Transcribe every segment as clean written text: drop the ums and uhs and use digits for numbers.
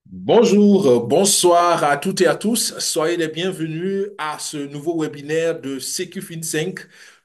Bonjour, bonsoir à toutes et à tous. Soyez les bienvenus à ce nouveau webinaire de CQFin5.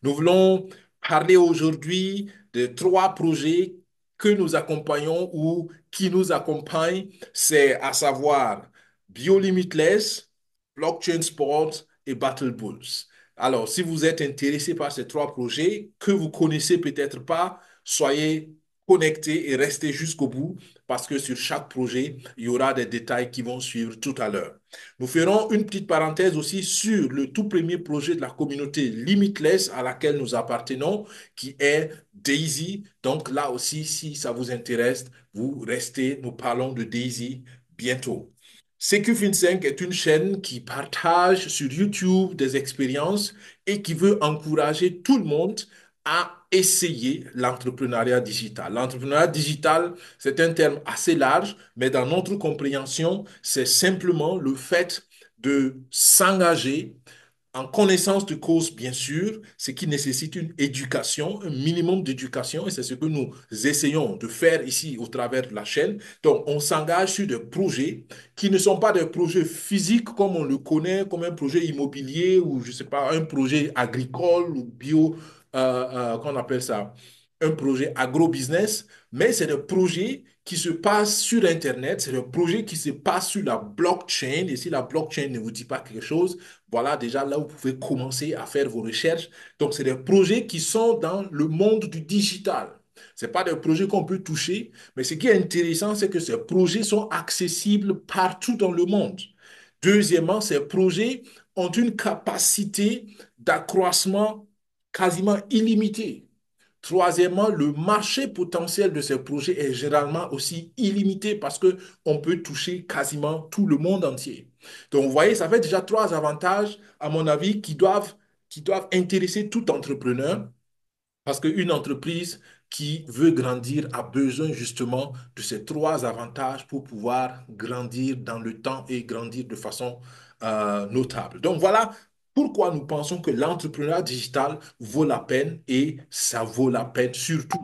Nous voulons parler aujourd'hui de trois projets que nous accompagnons ou qui nous accompagnent. C'est à savoir BioLimitless, Blockchain Sport et Battle Bulls. Alors, si vous êtes intéressé par ces trois projets que vous connaissez peut-être pas, soyez connectés et restez jusqu'au bout parce que sur chaque projet, il y aura des détails qui vont suivre tout à l'heure. Nous ferons une petite parenthèse aussi sur le tout premier projet de la communauté Limitless à laquelle nous appartenons, qui est Daisy. Donc là aussi, si ça vous intéresse, vous restez, nous parlons de Daisy bientôt. CQFin5 est une chaîne qui partage sur YouTube des expériences et qui veut encourager tout le monde à essayer l'entrepreneuriat digital. L'entrepreneuriat digital, c'est un terme assez large, mais dans notre compréhension, c'est simplement le fait de s'engager en connaissance de cause, bien sûr, ce qui nécessite une éducation, un minimum d'éducation, et c'est ce que nous essayons de faire ici au travers de la chaîne. Donc, on s'engage sur des projets qui ne sont pas des projets physiques comme on le connaît, comme un projet immobilier ou, je sais pas, un projet agricole ou bio, qu'on appelle ça, un projet agro-business, mais c'est des projets qui se passent sur Internet, c'est des projets qui se passent sur la blockchain, et si la blockchain ne vous dit pas quelque chose, voilà déjà là où vous pouvez commencer à faire vos recherches. Donc, c'est des projets qui sont dans le monde du digital. Ce pas des projets qu'on peut toucher, mais ce qui est intéressant, c'est que ces projets sont accessibles partout dans le monde. Deuxièmement, ces projets ont une capacité d'accroissement quasiment illimitée. Troisièmement, le marché potentiel de ces projets est généralement aussi illimité parce que on peut toucher quasiment tout le monde entier. Donc, vous voyez, ça fait déjà trois avantages, à mon avis, qui doivent intéresser tout entrepreneur parce qu'une entreprise qui veut grandir a besoin justement de ces trois avantages pour pouvoir grandir dans le temps et grandir de façon notable. Donc voilà pourquoi nous pensons que l'entrepreneuriat digital vaut la peine et ça vaut la peine surtout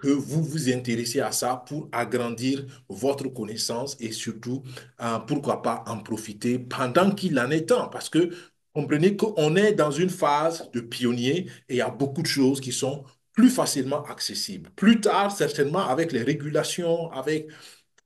que vous vous intéressez à ça pour agrandir votre connaissance et surtout, pourquoi pas en profiter pendant qu'il en est temps. Parce que comprenez qu'on est dans une phase de pionnier et il y a beaucoup de choses qui sont plus facilement accessibles. Plus tard, certainement, avec les régulations, avec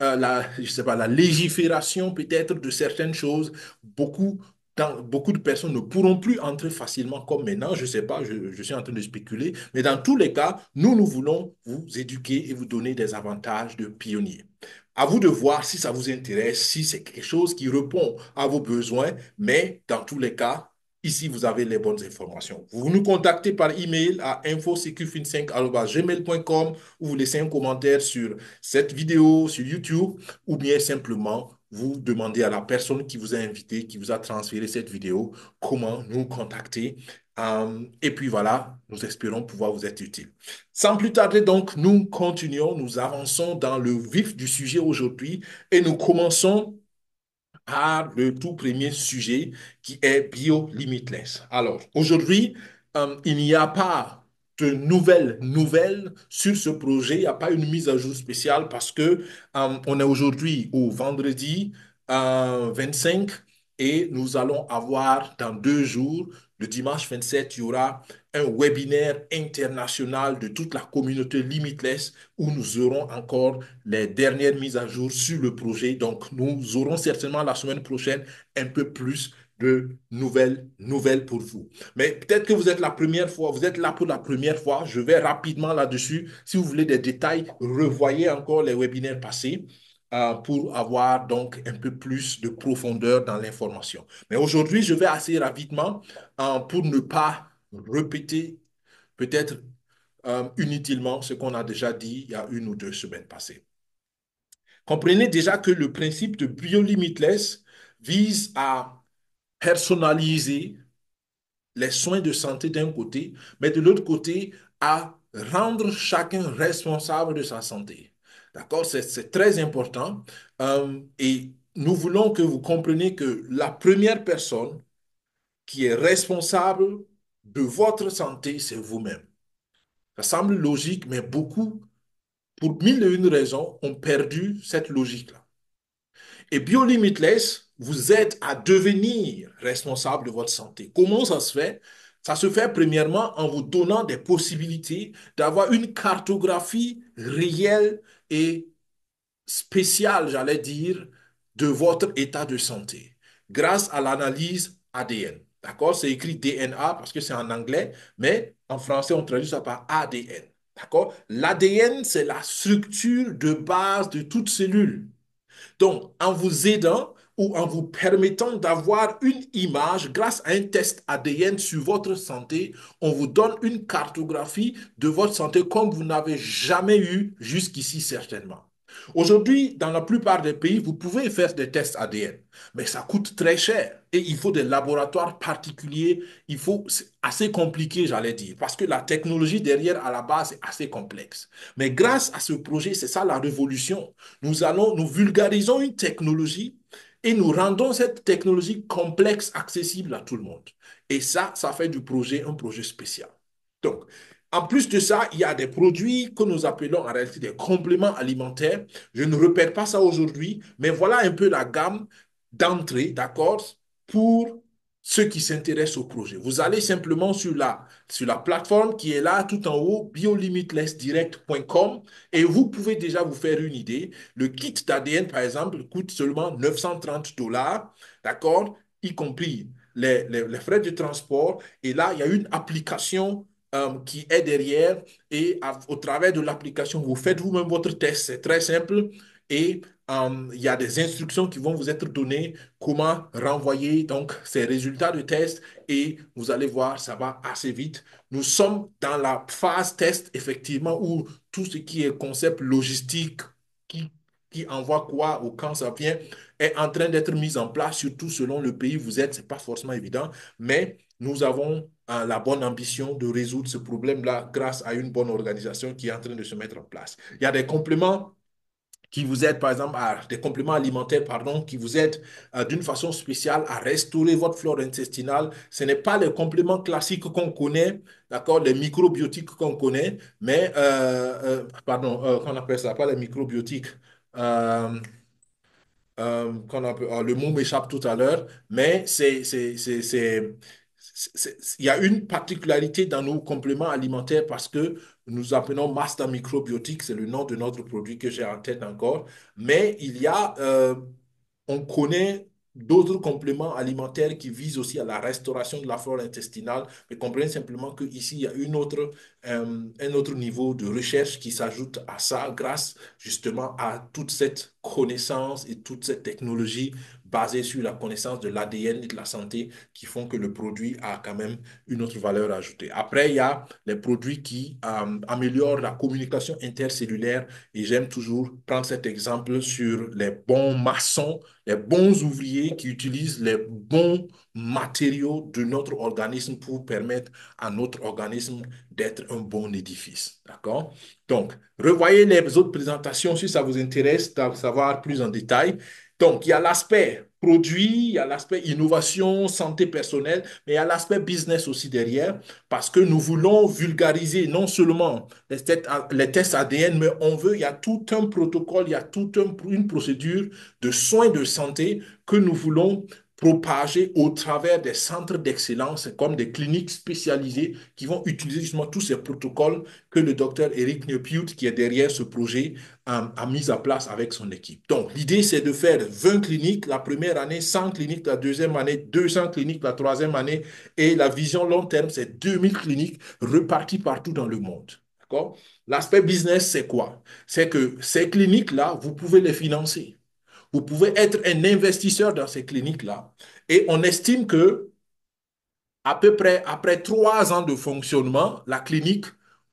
je sais pas, la légifération peut-être de certaines choses, beaucoup de personnes ne pourront plus entrer facilement comme maintenant. Je ne sais pas, je suis en train de spéculer. Mais dans tous les cas, nous voulons vous éduquer et vous donner des avantages de pionnier. À vous de voir si ça vous intéresse, si c'est quelque chose qui répond à vos besoins. Mais dans tous les cas, ici, vous avez les bonnes informations. Vous nous contactez par email à info-sécurefin5@gmail.com ou vous laissez un commentaire sur cette vidéo sur YouTube ou bien simplement vous demandez à la personne qui vous a invité, qui vous a transféré cette vidéo, comment nous contacter. Et puis voilà, nous espérons pouvoir vous être utile. Sans plus tarder, donc, nous continuons, nous avançons dans le vif du sujet aujourd'hui et nous commençons par le tout premier sujet qui est BioLimitless. Alors, aujourd'hui, il n'y a pas de nouvelles sur ce projet. Il n'y a pas une mise à jour spéciale parce que on est aujourd'hui au vendredi 25 et nous allons avoir dans 2 jours, le dimanche 27, il y aura un webinaire international de toute la communauté Limitless où nous aurons encore les dernières mises à jour sur le projet. Donc, nous aurons certainement la semaine prochaine un peu plus de nouvelles pour vous. Mais peut-être que vous êtes la première fois, vous êtes là pour la première fois. Je vais rapidement là-dessus. Si vous voulez des détails, revoyez encore les webinaires passés pour avoir donc un peu plus de profondeur dans l'information. Mais aujourd'hui, je vais assez rapidement pour ne pas répéter peut-être inutilement ce qu'on a déjà dit il y a 1 ou 2 semaines passées. Comprenez déjà que le principe de BioLimitless vise à personnaliser les soins de santé d'un côté, mais de l'autre côté, à rendre chacun responsable de sa santé. D'accord? C'est très important. Et nous voulons que vous compreniez que la première personne qui est responsable de votre santé, c'est vous-même. Ça semble logique, mais beaucoup, pour mille et une raisons, ont perdu cette logique-là. Et BioLimitless vous aide à devenir responsable de votre santé. Comment ça se fait? Ça se fait premièrement en vous donnant des possibilités d'avoir une cartographie réelle et spéciale, j'allais dire, de votre état de santé grâce à l'analyse ADN. D'accord? C'est écrit DNA parce que c'est en anglais, mais en français, on traduit ça par ADN. D'accord? L'ADN, c'est la structure de base de toute cellule. Donc, en vous aidant ou en vous permettant d'avoir une image grâce à un test ADN sur votre santé, on vous donne une cartographie de votre santé comme vous n'avez jamais eu jusqu'ici certainement. Aujourd'hui, dans la plupart des pays, vous pouvez faire des tests ADN, mais ça coûte très cher et il faut des laboratoires particuliers. C'est assez compliqué, j'allais dire, parce que la technologie derrière à la base est assez complexe. Mais grâce à ce projet, c'est ça la révolution. Nous vulgarisons une technologie et nous rendons cette technologie complexe, accessible à tout le monde. Et ça fait du projet un projet spécial. Donc, en plus de ça, il y a des produits que nous appelons en réalité des compléments alimentaires. Je ne répète pas ça aujourd'hui, mais voilà un peu la gamme d'entrée, d'accord, pour ceux qui s'intéressent au projet. Vous allez simplement sur la plateforme qui est là tout en haut, biolimitlessdirect.com, et vous pouvez déjà vous faire une idée. Le kit d'ADN, par exemple, coûte seulement 930 $, d'accord, y compris les frais de transport. Et là, il y a une application qui est derrière et au travers de l'application, vous faites vous-même votre test. C'est très simple et il y a des instructions qui vont vous être données, comment renvoyer donc ces résultats de test et vous allez voir, ça va assez vite. Nous sommes dans la phase test, effectivement, où tout ce qui est concept logistique, qui, qui envoie quoi ou quand ça vient, est en train d'être mis en place, surtout selon le pays où vous êtes. Ce n'est pas forcément évident, mais nous avons la bonne ambition de résoudre ce problème-là grâce à une bonne organisation qui est en train de se mettre en place. Il y a des compléments qui vous aident, par exemple, des compléments alimentaires, pardon, qui vous aident d'une façon spéciale à restaurer votre flore intestinale. Ce n'est pas les compléments classiques qu'on connaît, d'accord, les microbiotiques qu'on connaît, mais, pardon, qu'on appelle ça, pas les microbiotiques. Euh, le mot m'échappe tout à l'heure, mais il y a une particularité dans nos compléments alimentaires parce que nous appelons Master Microbiotique, c'est le nom de notre produit que j'ai en tête encore, mais on connaît d'autres compléments alimentaires qui visent aussi à la restauration de la flore intestinale, mais comprenez simplement qu'ici, il y a un autre niveau de recherche qui s'ajoute à ça grâce justement à toute cette connaissance et toute cette technologie basée sur la connaissance de l'ADN et de la santé qui font que le produit a quand même une autre valeur ajoutée. Après, il y a les produits qui améliorent la communication intercellulaire et j'aime toujours prendre cet exemple sur les bons maçons, les bons ouvriers qui utilisent les bons matériaux de notre organisme pour permettre à notre organisme d'être un bon édifice. D'accord? Donc, revoyez les autres présentations si ça vous intéresse d'en savoir plus en détail. Donc, il y a l'aspect produit, il y a l'aspect innovation, santé personnelle, mais il y a l'aspect business aussi derrière, parce que nous voulons vulgariser non seulement les tests ADN, mais il y a tout un protocole, il y a une procédure de soins de santé que nous voulons propager au travers des centres d'excellence, comme des cliniques spécialisées qui vont utiliser justement tous ces protocoles que le docteur Eric Neupiut, qui est derrière ce projet, a mis en place avec son équipe. Donc, l'idée, c'est de faire 20 cliniques la première année, 100 cliniques la deuxième année, 200 cliniques la troisième année, et la vision long terme, c'est 2000 cliniques reparties partout dans le monde. D'accord? L'aspect business, c'est quoi? C'est que ces cliniques-là, vous pouvez les financer. Vous pouvez être un investisseur dans ces cliniques-là. Et on estime que à peu près après 3 ans de fonctionnement, la clinique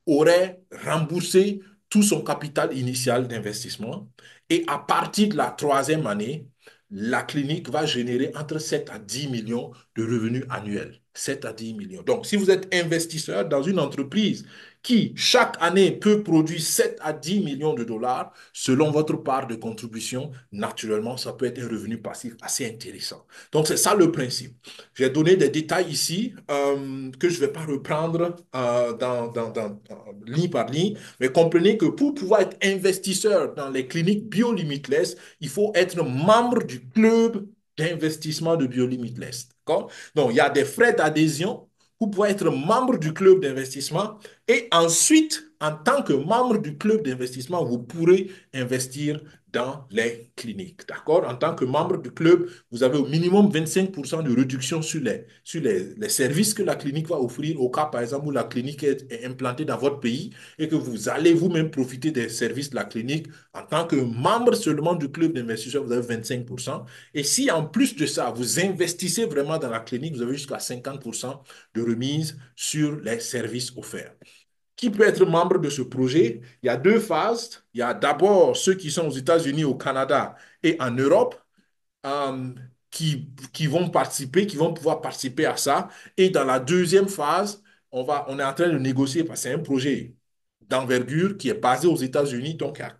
aurait remboursé tout son capital initial d'investissement. Et à partir de la troisième année, la clinique va générer entre 7 à 10 millions de revenus annuels. 7 à 10 millions. Donc, si vous êtes investisseur dans une entreprise qui, chaque année, peut produire 7 à 10 millions de dollars, selon votre part de contribution, naturellement, ça peut être un revenu passif assez intéressant. Donc, c'est ça le principe. J'ai donné des détails ici que je ne vais pas reprendre ligne par ligne, mais comprenez que pour pouvoir être investisseur dans les cliniques BioLimitless, il faut être membre du club d'investissement de BioLimitless. D'accord? Donc, il y a des frais d'adhésion pour pouvoir être membre du club d'investissement et ensuite, en tant que membre du club d'investissement, vous pourrez investir dans les cliniques. D'accord? En tant que membre du club, vous avez au minimum 25% de réduction sur les services que la clinique va offrir au cas, par exemple, où la clinique est implantée dans votre pays et que vous allez vous-même profiter des services de la clinique. En tant que membre seulement du club d'investisseurs, vous avez 25%. Et si en plus de ça, vous investissez vraiment dans la clinique, vous avez jusqu'à 50% de remise sur les services offerts. Qui peut être membre de ce projet? Il y a deux phases. Il y a d'abord ceux qui sont aux États-Unis, au Canada et en Europe euh, qui vont participer, qui vont pouvoir participer à ça. Et dans la deuxième phase, on est en train de négocier parce que c'est un projet d'envergure qui est basé aux États-Unis. Donc, il y a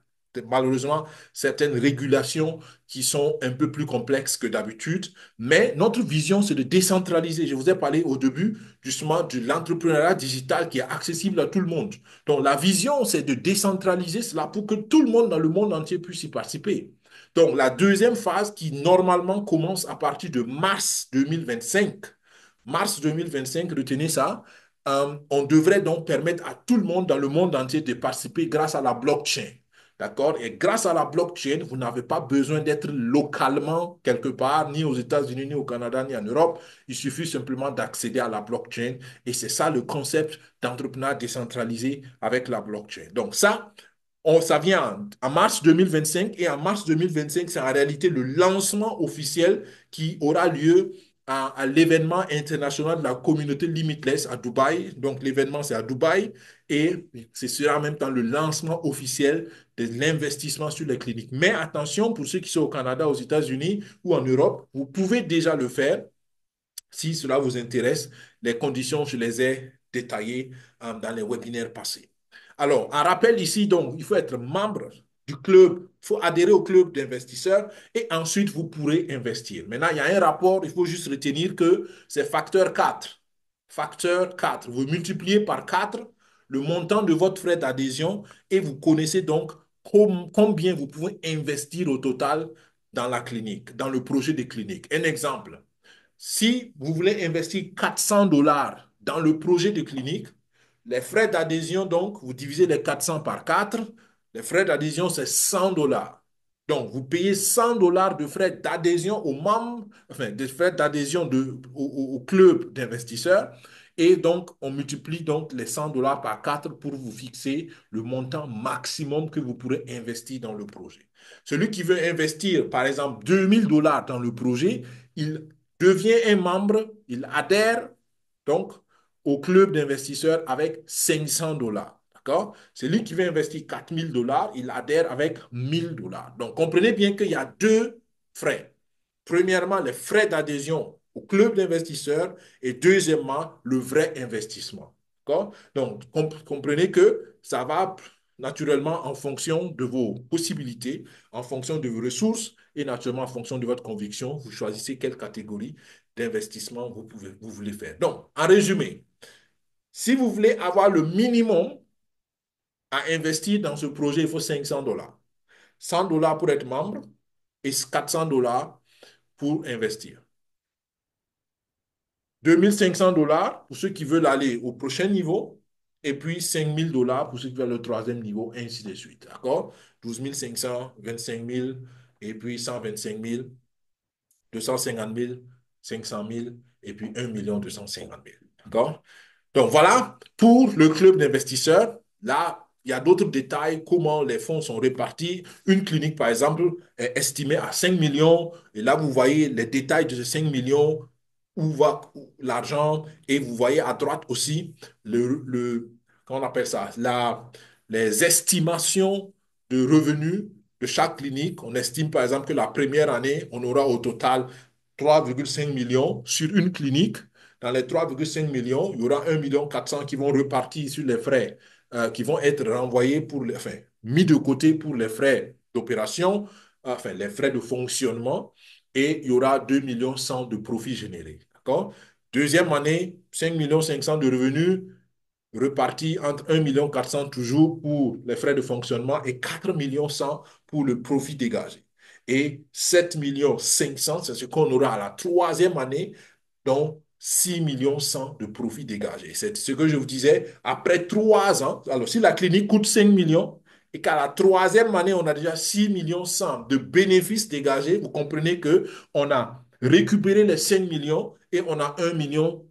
malheureusement certaines régulations qui sont un peu plus complexes que d'habitude. Mais notre vision, c'est de décentraliser. Je vous ai parlé au début justement de l'entrepreneuriat digital qui est accessible à tout le monde. Donc, la vision, c'est de décentraliser cela pour que tout le monde dans le monde entier puisse y participer. Donc, la deuxième phase qui normalement commence à partir de mars 2025, retenez ça, on devrait donc permettre à tout le monde dans le monde entier de participer grâce à la blockchain. D'accord? Et grâce à la blockchain, vous n'avez pas besoin d'être localement quelque part, ni aux États-Unis, ni au Canada, ni en Europe. Il suffit simplement d'accéder à la blockchain. Et c'est ça le concept d'entrepreneuriat décentralisé avec la blockchain. Donc ça, ça vient en mars 2025 et en mars 2025, c'est en réalité le lancement officiel qui aura lieu à l'événement international de la communauté Limitless à Dubaï. Donc l'événement, c'est à Dubaï et ce sera en même temps le lancement officiel de l'investissement sur les cliniques. Mais attention, pour ceux qui sont au Canada, aux États-Unis ou en Europe, vous pouvez déjà le faire si cela vous intéresse. Les conditions, je les ai détaillées dans les webinaires passés. Alors, un rappel ici, donc, il faut être membre du club, il faut adhérer au club d'investisseurs et ensuite vous pourrez investir. Maintenant, il y a un rapport, il faut juste retenir que c'est facteur 4. Facteur 4. Vous multipliez par 4 le montant de votre frais d'adhésion et vous connaissez donc combien vous pouvez investir au total dans la clinique, dans le projet de clinique. Un exemple, si vous voulez investir 400 dollars dans le projet de clinique, les frais d'adhésion, donc, vous divisez les 400 par 4. Les frais d'adhésion, c'est 100 dollars. Donc, vous payez 100 dollars de frais d'adhésion aux membres, enfin, des frais d'adhésion au club d'investisseurs. Et donc, on multiplie donc les 100 dollars par 4 pour vous fixer le montant maximum que vous pourrez investir dans le projet. Celui qui veut investir, par exemple, 2000 dollars dans le projet, il devient un membre, il adhère donc au club d'investisseurs avec 500 dollars. D'accord? Celui qui veut investir 4000 dollars, il adhère avec 1000 dollars. Donc, comprenez bien qu'il y a deux frais. Premièrement, les frais d'adhésion au club d'investisseurs et deuxièmement, le vrai investissement. D'accord? Donc, comprenez que ça va naturellement en fonction de vos possibilités, en fonction de vos ressources et naturellement en fonction de votre conviction. Vous choisissez quelle catégorie d'investissement vous voulez faire. Donc, en résumé, si vous voulez avoir le minimum à investir dans ce projet, il faut 500 dollars. 100 dollars pour être membre et 400 dollars pour investir. 2500 dollars pour ceux qui veulent aller au prochain niveau et puis 5000 dollars pour ceux qui veulent le troisième niveau, ainsi de suite. D'accord? 12 500, 25 000 et puis 125 000, 250 000, 500 000 et puis 1 250 000. D'accord? Donc voilà, pour le club d'investisseurs, là, il y a d'autres détails, comment les fonds sont répartis. Une clinique, par exemple, est estimée à 5 millions. Et là, vous voyez les détails de ces 5 millions, où va l'argent. Et vous voyez à droite aussi comment on appelle ça, les estimations de revenus de chaque clinique. On estime, par exemple, que la première année, on aura au total 3,5 millions sur une clinique. dans les 3,5 millions, il y aura 1,4 million qui vont repartir sur les frais, qui vont être renvoyés enfin, mis de côté pour les frais d'opération, enfin, les frais de fonctionnement, et il y aura 2,1 millions de profits générés. D'accord? Deuxième année, 5,5 millions de revenus repartis entre 1,4 million toujours pour les frais de fonctionnement et 4,1 millions pour le profit dégagé. Et 7,5 millions, c'est ce qu'on aura à la troisième année, donc 6,1 millions de profit dégagé. C'est ce que je vous disais, après 3 ans, alors si la clinique coûte 5 millions et qu'à la troisième année, on a déjà 6,1 millions de bénéfices dégagés, vous comprenez qu'on a récupéré les 5 millions et on a 1,1 million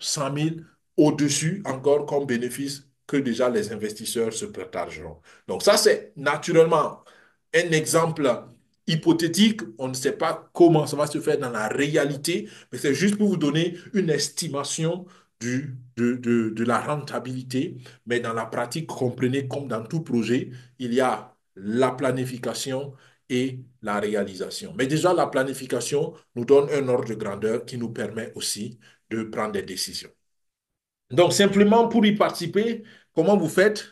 au-dessus encore comme bénéfice que déjà les investisseurs se partageront. Donc ça, c'est naturellement un exemple hypothétique. On ne sait pas comment ça va se faire dans la réalité, mais c'est juste pour vous donner une estimation de la rentabilité. Mais dans la pratique, comprenez comme dans tout projet, il y a la planification et la réalisation. Mais déjà, la planification nous donne un ordre de grandeur qui nous permet aussi de prendre des décisions. Donc, simplement pour y participer, comment vous faites?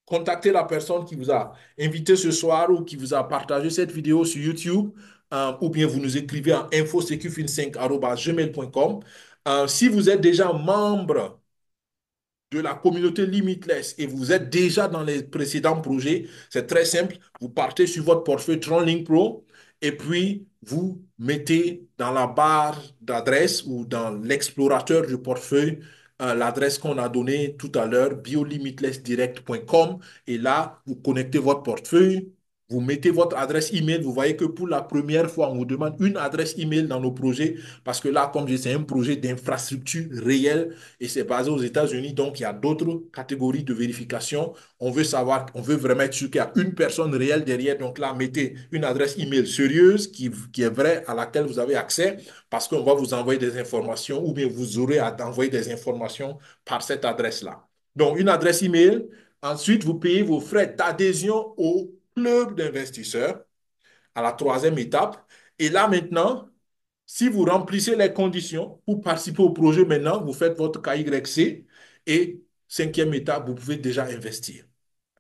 Contactez la personne qui vous a invité ce soir ou qui vous a partagé cette vidéo sur YouTube, ou bien vous nous écrivez à infosecufin5@gmail.com. Si vous êtes déjà membre de la communauté Limitless et vous êtes déjà dans les précédents projets, c'est très simple. Vous partez sur votre portefeuille TronLink Pro et puis vous mettez dans la barre d'adresse ou dans l'explorateur du portefeuille l'adresse qu'on a donnée tout à l'heure, biolimitlessdirect.com. Et là, vous connectez votre portefeuille, vous mettez votre adresse email. Vous voyez que pour la première fois, on vous demande une adresse email dans nos projets parce que là, comme je dis, c'est un projet d'infrastructure réelle et c'est basé aux États-Unis. Donc, il y a d'autres catégories de vérification. On veut savoir, on veut vraiment être sûr qu'il y a une personne réelle derrière. Donc là, mettez une adresse email sérieuse qui est vraie, à laquelle vous avez accès parce qu'on va vous envoyer des informations ou bien vous aurez à envoyer des informations par cette adresse-là. Donc, une adresse email. Ensuite, vous payez vos frais d'adhésion au club d'investisseurs à la troisième étape. Et là, maintenant, si vous remplissez les conditions pour participer au projet maintenant, vous faites votre KYC et cinquième étape, vous pouvez déjà investir.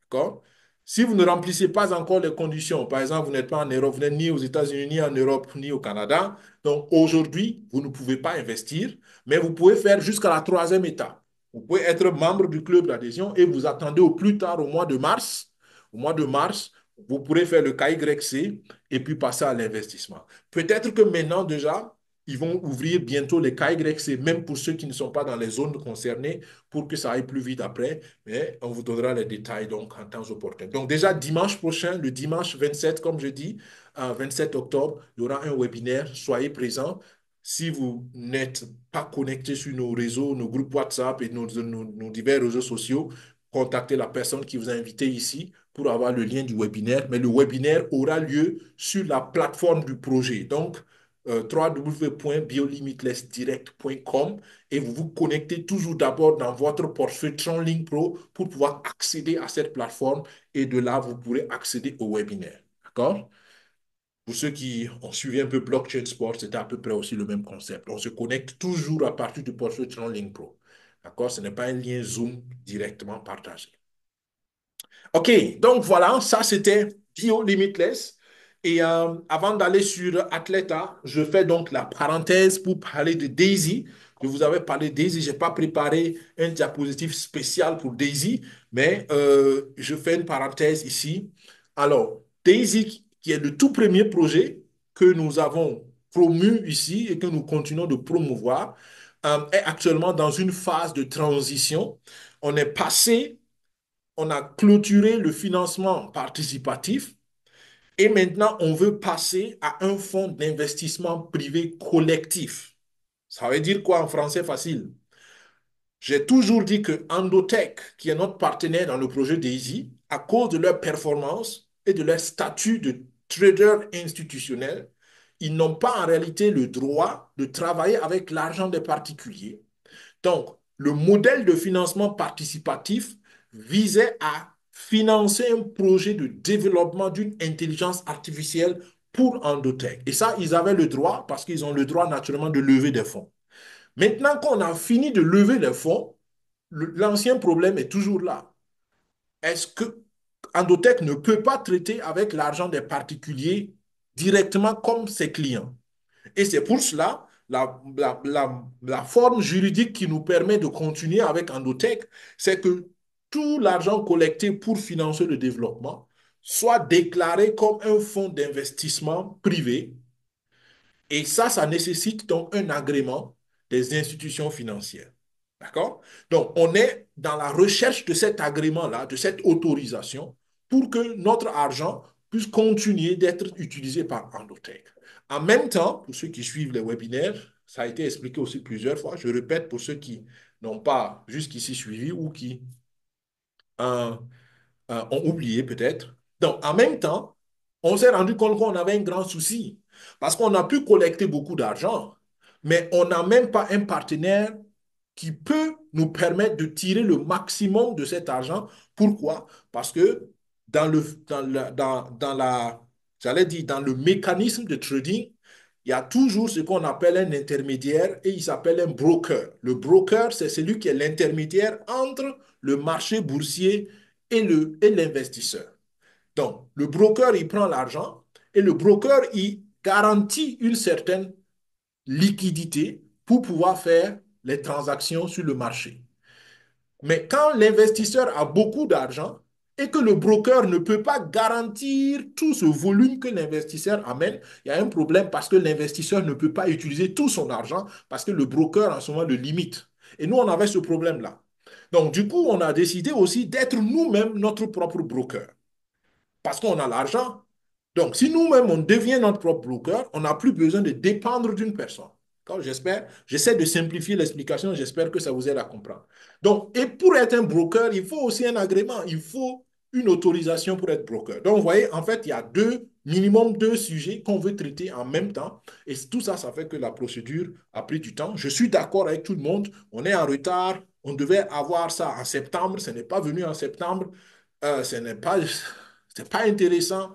D'accord? Si vous ne remplissez pas encore les conditions, par exemple, vous n'êtes pas en Europe, vous n'êtes ni aux États-Unis, ni en Europe, ni au Canada, donc aujourd'hui, vous ne pouvez pas investir, mais vous pouvez faire jusqu'à la troisième étape. Vous pouvez être membre du club d'adhésion et vous attendez au plus tard au mois de mars. Au mois de mars, vous pourrez faire le KYC et puis passer à l'investissement. Peut-être que maintenant déjà, ils vont ouvrir bientôt les KYC, même pour ceux qui ne sont pas dans les zones concernées, pour que ça aille plus vite après. Mais on vous donnera les détails donc en temps opportun. Donc déjà dimanche prochain, le dimanche 27, comme je dis, 27 octobre, il y aura un webinaire. Soyez présents. Si vous n'êtes pas connecté sur nos réseaux, nos groupes WhatsApp et nos divers réseaux sociaux, contactez la personne qui vous a invité ici pour avoir le lien du webinaire. Mais le webinaire aura lieu sur la plateforme du projet. Donc, www.biolimitlessdirect.com et vous vous connectez toujours d'abord dans votre portefeuille TronLink Pro pour pouvoir accéder à cette plateforme et de là, vous pourrez accéder au webinaire. D'accord? Pour ceux qui ont suivi un peu Blockchain Sport, c'était à peu près aussi le même concept. On se connecte toujours à partir du portefeuille TronLink Pro. D'accord? Ce n'est pas un lien Zoom directement partagé. OK, donc voilà, ça c'était Bio Limitless. Et avant d'aller sur Athleta, je fais donc la parenthèse pour parler de Daisy. Je vous avais parlé de Daisy, je n'ai pas préparé un diapositive spécial pour Daisy, mais je fais une parenthèse ici. Alors, Daisy, qui est le tout premier projet que nous avons promu ici et que nous continuons de promouvoir, est actuellement dans une phase de transition. On est passé on a clôturé le financement participatif et maintenant on veut passer à un fonds d'investissement privé collectif. Ça veut dire quoi en français facile? J'ai toujours dit que Endotech, qui est notre partenaire dans le projet DAISY, à cause de leur performance et de leur statut de trader institutionnel, ils n'ont pas en réalité le droit de travailler avec l'argent des particuliers. Donc, le modèle de financement participatif visait à financer un projet de développement d'une intelligence artificielle pour Endotech. Et ça, ils avaient le droit, parce qu'ils ont le droit naturellement de lever des fonds. Maintenant qu'on a fini de lever les fonds, l'ancien problème est toujours là. Est-ce que Endotech ne peut pas traiter avec l'argent des particuliers directement comme ses clients? Et c'est pour cela la forme juridique qui nous permet de continuer avec Endotech, c'est que tout l'argent collecté pour financer le développement soit déclaré comme un fonds d'investissement privé. Et ça nécessite donc un agrément des institutions financières. D'accord? Donc, on est dans la recherche de cet agrément-là, de cette autorisation, pour que notre argent puisse continuer d'être utilisé par Endotech. En même temps, pour ceux qui suivent les webinaires, ça a été expliqué aussi plusieurs fois, je répète pour ceux qui n'ont pas jusqu'ici suivi ou qui euh, ont oublié peut-être. Donc, en même temps, on s'est rendu compte qu'on avait un grand souci parce qu'on a pu collecter beaucoup d'argent, mais on n'a même pas un partenaire qui peut nous permettre de tirer le maximum de cet argent. Pourquoi? Parce que dans le, dans la, j'allais dire, dans le mécanisme de trading, il y a toujours ce qu'on appelle un intermédiaire et il s'appelle un broker. Le broker, c'est celui qui est l'intermédiaire entre le marché boursier et l'investisseur. Donc, le broker, il prend l'argent et le broker, il garantit une certaine liquidité pour pouvoir faire les transactions sur le marché. Mais quand l'investisseur a beaucoup d'argent et que le broker ne peut pas garantir tout ce volume que l'investisseur amène, il y a un problème parce que l'investisseur ne peut pas utiliser tout son argent parce que le broker en ce moment le limite. Et nous, on avait ce problème-là. Donc, du coup, on a décidé aussi d'être nous-mêmes notre propre broker parce qu'on a l'argent. Donc, si nous-mêmes, on devient notre propre broker, on n'a plus besoin de dépendre d'une personne. J'espère, j'essaie de simplifier l'explication, j'espère que ça vous aide à comprendre. Donc, et pour être un broker, il faut aussi un agrément, il faut une autorisation pour être broker. Donc, vous voyez, en fait, il y a minimum deux sujets qu'on veut traiter en même temps. Et tout ça, ça fait que la procédure a pris du temps. Je suis d'accord avec tout le monde, on est en retard, on devait avoir ça en septembre, ce n'est pas venu en septembre, ce n'est pas, c'est pas intéressant.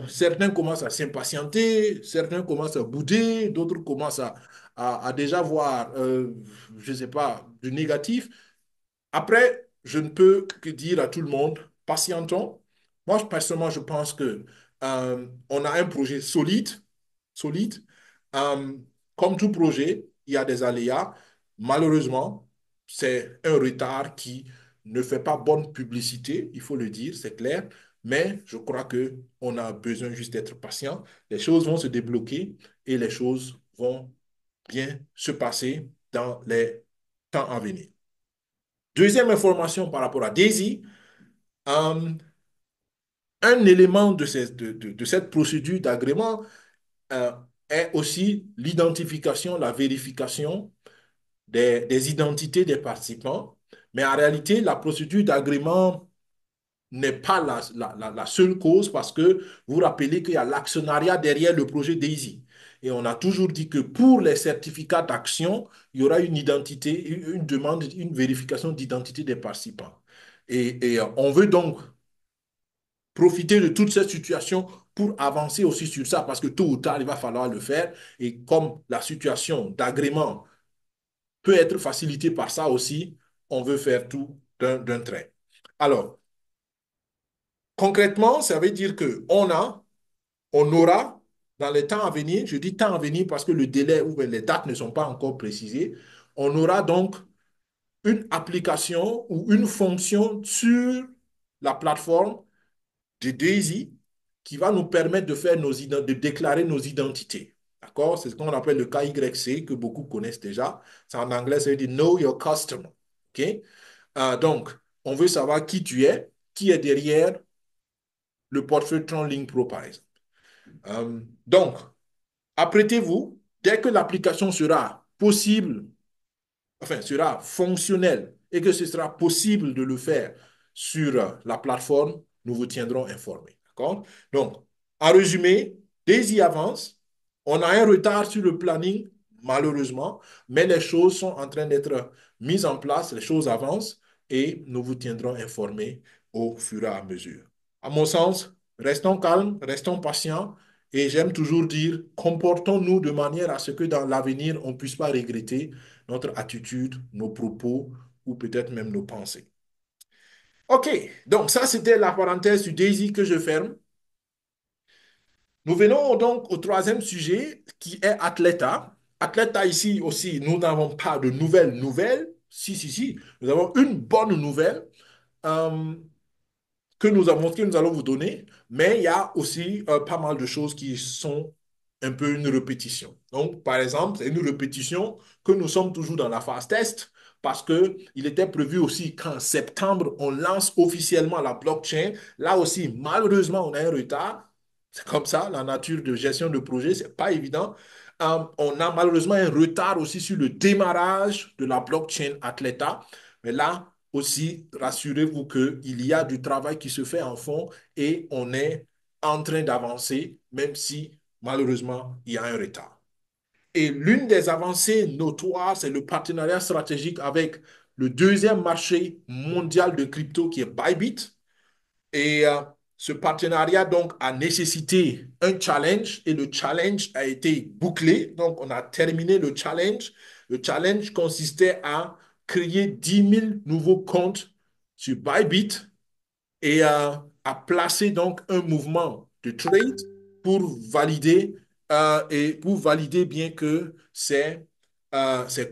Certains commencent à s'impatienter, certains commencent à bouder, d'autres commencent à déjà voir, je ne sais pas, du négatif. Après, je ne peux que dire à tout le monde, patientons. Moi, personnellement, je pense que on a un projet solide, solide. Euh, Comme tout projet, il y a des aléas. Malheureusement, c'est un retard qui ne fait pas bonne publicité, il faut le dire, c'est clair. Mais je crois que on a besoin juste d'être patient. Les choses vont se débloquer et les choses vont bien se passer dans les temps à venir. Deuxième information par rapport à Daisy, euh, un élément de cette procédure d'agrément euh, est aussi l'identification, la vérification des identités des participants. Mais en réalité, la procédure d'agrément n'est pas la seule cause parce que vous vous rappelez qu'il y a l'actionnariat derrière le projet DAISY. Et on a toujours dit que pour les certificats d'action, il y aura une identité, une demande, une vérification d'identité des participants. Et on veut donc profiter de toute cette situation pour avancer aussi sur ça parce que tôt ou tard, il va falloir le faire. Et comme la situation d'agrément peut être facilitée par ça aussi, on veut faire tout d'un trait. Alors, concrètement, ça veut dire on aura dans les temps à venir, je dis temps à venir parce que le délai ou les dates ne sont pas encore précisées, on aura donc une application ou une fonction sur la plateforme de Daisy qui va nous permettre de faire de déclarer nos identités. D'accord? C'est ce qu'on appelle le KYC que beaucoup connaissent déjà. C'est en anglais, ça veut dire Know Your Customer. OK? Donc, on veut savoir qui tu es, qui est derrière le portefeuille TronLink Pro, par exemple. Donc, apprêtez-vous, dès que l'application sera possible, enfin, sera fonctionnelle et que ce sera possible de le faire sur la plateforme, nous vous tiendrons informés. D'accord? Donc, en résumé, Daisy avance. On a un retard sur le planning, malheureusement, mais les choses sont en train d'être mises en place, les choses avancent et nous vous tiendrons informés au fur et à mesure. À mon sens, restons calmes, restons patients Et j'aime toujours dire, comportons-nous de manière à ce que dans l'avenir, on ne puisse pas regretter notre attitude, nos propos ou peut-être même nos pensées. OK, donc ça, c'était la parenthèse du Daisy que je ferme. Nous venons donc au troisième sujet qui est Athleta. Athleta, ici aussi, nous n'avons pas de nouvelles nouvelles. Si, si, si, nous avons une bonne nouvelle. Euh, que nous allons vous donner, mais il y a aussi pas mal de choses qui sont un peu une répétition. Donc, par exemple, c'est une répétition que nous sommes toujours dans la phase test parce que il était prévu aussi qu'en septembre, on lance officiellement la blockchain. Là aussi, malheureusement, on a un retard. C'est comme ça, la nature de gestion de projet, c'est pas évident. On a malheureusement un retard aussi sur le démarrage de la blockchain Athleta. Mais là aussi, rassurez-vous qu'il y a du travail qui se fait en fond et on est en train d'avancer, même si malheureusement, il y a un retard. Et l'une des avancées notoires, c'est le partenariat stratégique avec le deuxième marché mondial de crypto qui est Bybit. Et ce partenariat, donc, a nécessité un challenge et le challenge a été bouclé. Donc, on a terminé le challenge. Le challenge consistait à créer 10 000 nouveaux comptes sur Bybit et à placer donc un mouvement de trade pour valider et pour valider bien que ces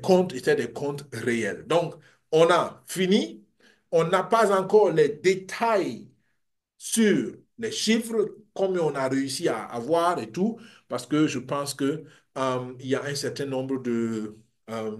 comptes étaient des comptes réels. Donc, on a fini. On n'a pas encore les détails sur les chiffres, combien on a réussi à avoir et tout, parce que je pense que il y a un certain nombre euh,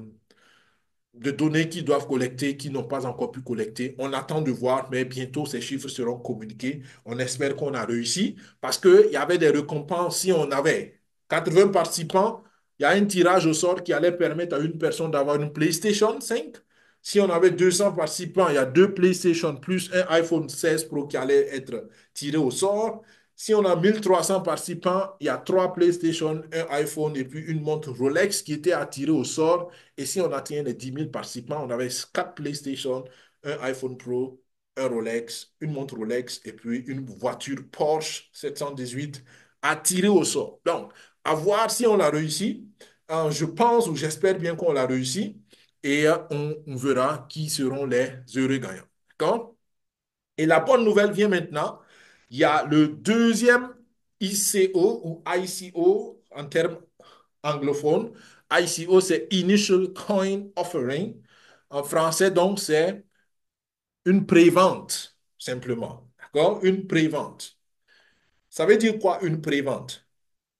de données qu'ils doivent collecter, qui n'ont pas encore pu collecter. On attend de voir, mais bientôt ces chiffres seront communiqués. On espère qu'on a réussi parce qu'il y avait des récompenses si on avait 80 participants. Il y a un tirage au sort qui allait permettre à une personne d'avoir une PlayStation 5. Si on avait 200 participants, il y a deux PlayStation plus un iPhone 16 Pro qui allait être tiré au sort. Si on a 1300 participants, il y a trois PlayStation, un iPhone et puis une montre Rolex qui était à tirer au sort. Et si on atteint les 10 000 participants, on avait quatre PlayStation, un iPhone Pro, un Rolex, une montre Rolex et puis une voiture Porsche 718 à tirer au sort. Donc, à voir si on l'a réussi. Je pense ou j'espère bien qu'on l'a réussi et on verra qui seront les heureux gagnants. D'accord? Et la bonne nouvelle vient maintenant. Il y a le deuxième ICO ou ICO en termes anglophones. ICO, c'est Initial Coin Offering. En français, donc, c'est une prévente, simplement. D'accord? Une prévente. Ça veut dire quoi, une prévente?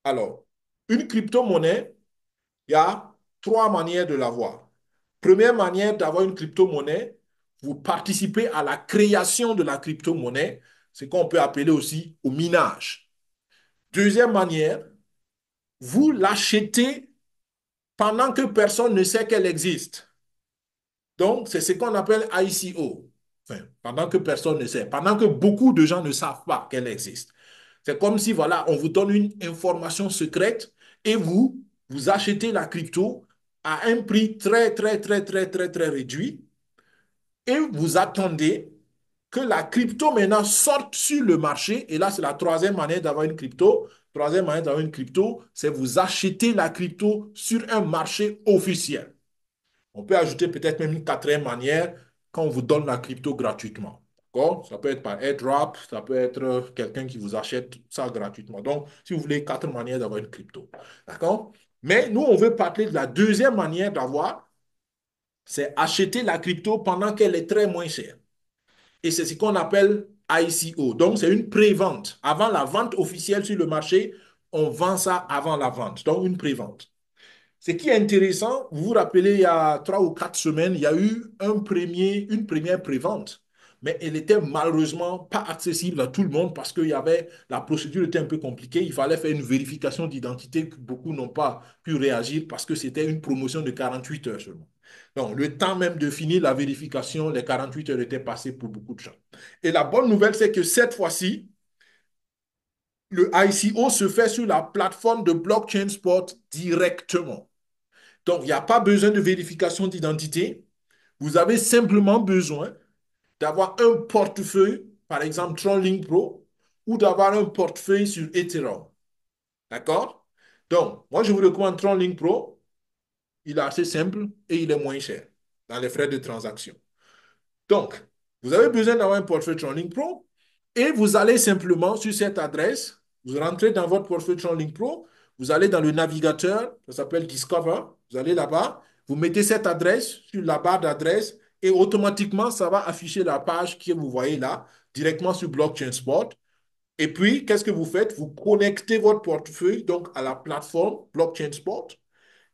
Alors, une crypto-monnaie, il y a trois manières de l'avoir. Première manière d'avoir une crypto-monnaie, vous participez à la création de la crypto-monnaie, ce qu'on peut appeler aussi au minage. Deuxième manière, vous l'achetez pendant que personne ne sait qu'elle existe. Donc, c'est ce qu'on appelle ICO. Enfin, pendant que personne ne sait, pendant que beaucoup de gens ne savent pas qu'elle existe. C'est comme si, voilà, on vous donne une information secrète et vous achetez la crypto à un prix très, très, très, très, très, très réduit et vous attendez que la crypto maintenant sorte sur le marché. Et là, c'est la troisième manière d'avoir une crypto. Troisième manière d'avoir une crypto, c'est vous achetez la crypto sur un marché officiel. On peut ajouter peut-être même une quatrième manière quand on vous donne la crypto gratuitement. D'accord? Ça peut être par airdrop, ça peut être quelqu'un qui vous achète ça gratuitement. Donc, si vous voulez quatre manières d'avoir une crypto. D'accord? Mais nous, on veut parler de la deuxième manière d'avoir, c'est acheter la crypto pendant qu'elle est très moins chère. Et c'est ce qu'on appelle ICO. Donc, c'est une pré-vente. Avant la vente officielle sur le marché, on vend ça avant la vente. Donc, une pré-vente. Ce qui est intéressant, vous vous rappelez, il y a 3 ou 4 semaines, il y a eu une première prévente, mais elle était malheureusement pas accessible à tout le monde parce que la procédure était un peu compliquée. Il fallait faire une vérification d'identité que beaucoup n'ont pas pu réagir parce que c'était une promotion de 48 heures seulement. Donc, le temps même de finir la vérification, les 48 heures étaient passées pour beaucoup de gens. Et la bonne nouvelle, c'est que cette fois-ci, le ICO se fait sur la plateforme de blockchain spot directement. Donc, il n'y a pas besoin de vérification d'identité. Vous avez simplement besoin d'avoir un portefeuille, par exemple Tronlink Pro, ou d'avoir un portefeuille sur Ethereum. D'accord? Donc, moi, je vous recommande TronLink Pro. Il est assez simple et il est moins cher dans les frais de transaction. Donc, vous avez besoin d'avoir un portefeuille TronLink Pro et vous allez simplement sur cette adresse, vous rentrez dans votre portefeuille TronLink Pro, vous allez dans le navigateur, ça s'appelle Discover, vous allez là-bas, vous mettez cette adresse sur la barre d'adresse et automatiquement, ça va afficher la page que vous voyez là, directement sur Blockchain Spot. Et puis, qu'est-ce que vous faites? Vous connectez votre portefeuille donc à la plateforme Blockchain Spot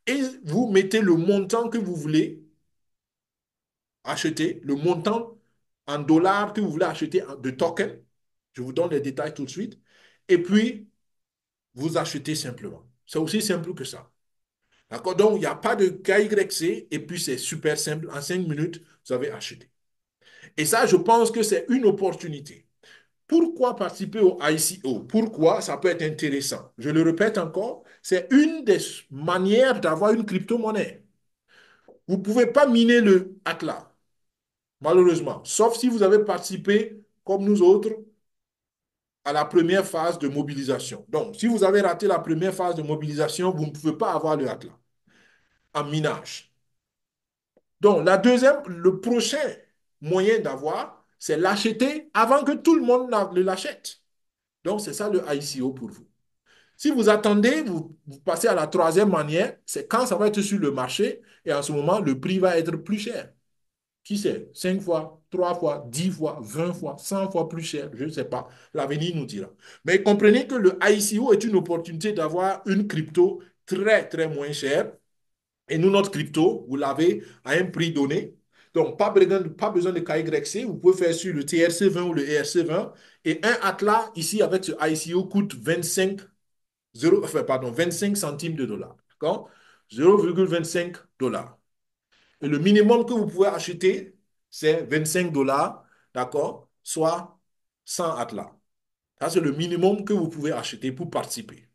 et vous mettez le montant que vous voulez acheter, le montant en dollars que vous voulez acheter de token. Je vous donne les détails tout de suite. Et puis, vous achetez simplement. C'est aussi simple que ça. D'accord? Donc, il n'y a pas de KYC et puis c'est super simple. En 5 minutes, vous avez acheté. Et ça, je pense que c'est une opportunité. Pourquoi participer au ICO? Pourquoi ça peut être intéressant? Je le répète encore, c'est une des manières d'avoir une crypto-monnaie. Vous ne pouvez pas miner le Atlas, malheureusement, sauf si vous avez participé, comme nous autres, à la première phase de mobilisation. Donc, si vous avez raté la première phase de mobilisation, vous ne pouvez pas avoir le Atlas en minage. Donc, la deuxième, le prochain moyen d'avoir, c'est l'acheter avant que tout le monde ne l'achète. Donc, c'est ça le ICO pour vous. Si vous attendez, vous passez à la troisième manière, c'est quand ça va être sur le marché et en ce moment, le prix va être plus cher. Qui sait? 5 fois, 3 fois, 10 fois, 20 fois, 100 fois plus cher, je ne sais pas. L'avenir nous dira. Mais comprenez que le ICO est une opportunité d'avoir une crypto très, très moins chère. Et nous, notre crypto, vous l'avez à un prix donné. Donc, pas besoin de KYC. Vous pouvez faire sur le TRC20 ou le ERC20. Et un Atlas, ici, avec ce ICO, coûte 25 centimes de dollars. D'accord? 0,25 dollars. Et le minimum que vous pouvez acheter, c'est 25 dollars, d'accord? Soit 100 Atlas. Ça, c'est le minimum que vous pouvez acheter pour participer.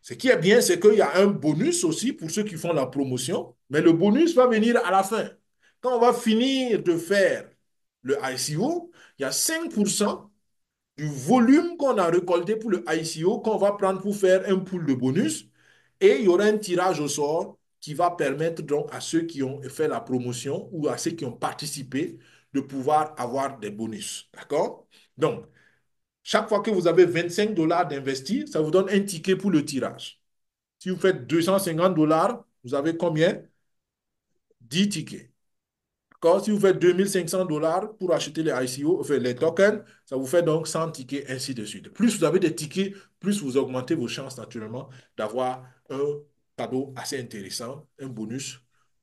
Ce qui est bien, c'est qu'il y a un bonus aussi pour ceux qui font la promotion, mais le bonus va venir à la fin. Quand on va finir de faire le ICO, il y a 5% du volume qu'on a récolté pour le ICO qu'on va prendre pour faire un pool de bonus et il y aura un tirage au sort qui va permettre donc à ceux qui ont fait la promotion ou à ceux qui ont participé de pouvoir avoir des bonus. D'accord? Donc, chaque fois que vous avez 25 dollars d'investir, ça vous donne un ticket pour le tirage. Si vous faites 250 dollars, vous avez combien? 10 tickets. D'accord? Si vous faites 2500 dollars pour acheter les ICO, enfin les tokens, ça vous fait donc 100 tickets, ainsi de suite. Plus vous avez des tickets, plus vous augmentez vos chances naturellement d'avoir un cadeau assez intéressant, un bonus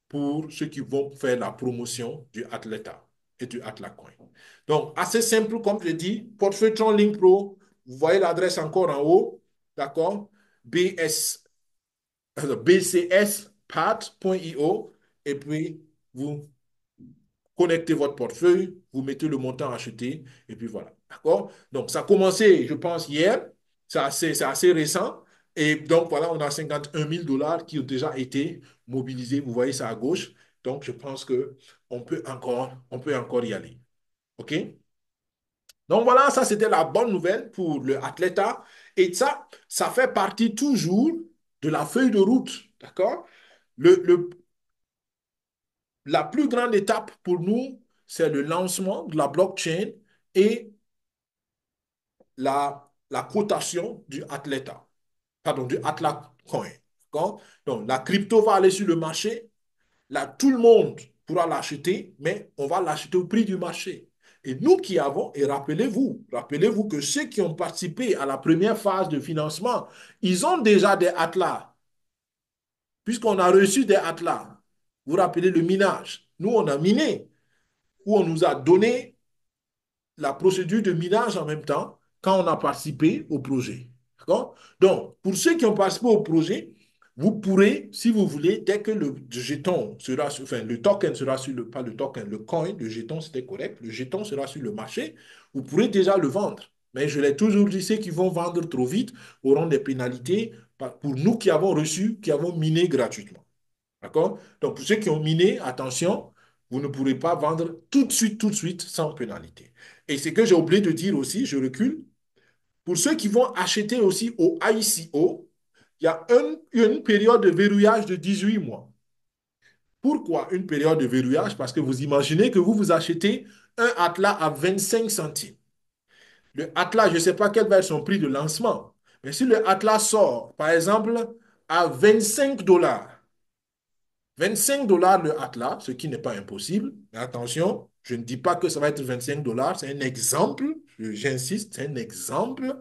pour ceux qui vont faire la promotion du Atleta et du Atlacoin. Donc, assez simple, comme je dis, portefeuille TronLink Pro, vous voyez l'adresse encore en haut, d'accord? BS, bcspat.io et puis vous connectez votre portefeuille, vous mettez le montant acheté, et puis voilà. D'accord? Donc, ça a commencé, je pense, hier. C'est assez récent. Et donc, voilà, on a 51 000 dollars qui ont déjà été mobilisés. Vous voyez ça à gauche. Donc, je pense on peut encore y aller. OK? Donc, voilà, ça, c'était la bonne nouvelle pour le Atleta. Et ça fait partie toujours de la feuille de route. D'accord? Le, la plus grande étape pour nous, c'est le lancement de la blockchain et la cotation du Atleta, pardon, du Atlas Coin. Donc, la crypto va aller sur le marché. Là, tout le monde pourra l'acheter, mais on va l'acheter au prix du marché. Et nous qui avons, et rappelez-vous que ceux qui ont participé à la première phase de financement, ils ont déjà des Atlas, puisqu'on a reçu des Atlas. Vous vous rappelez le minage. Nous, on a miné, où on nous a donné la procédure de minage en même temps quand on a participé au projet. D'accord? Donc, pour ceux qui ont participé au projet, vous pourrez, si vous voulez, dès que le jeton sera, enfin, le token sera sur le, pas le token, le coin, le jeton, c'était correct, le jeton sera sur le marché, vous pourrez déjà le vendre. Mais je l'ai toujours dit, ceux qui vont vendre trop vite auront des pénalités pour nous qui avons reçu, qui avons miné gratuitement. D'accord? Donc, pour ceux qui ont miné, attention, vous ne pourrez pas vendre tout de suite, sans pénalité. Et ce que j'ai oublié de dire aussi, je recule, Pour ceux qui vont acheter aussi au ICO, il y a une période de verrouillage de 18 mois. Pourquoi une période de verrouillage? Parce que vous imaginez que vous achetez un Atlas à 25 centimes. Le Atlas, je ne sais pas quel va être son prix de lancement, mais si le Atlas sort, par exemple, à 25 dollars, 25 dollars le Atlas, ce qui n'est pas impossible, mais attention, je ne dis pas que ça va être 25 dollars, c'est un exemple, j'insiste, c'est un exemple.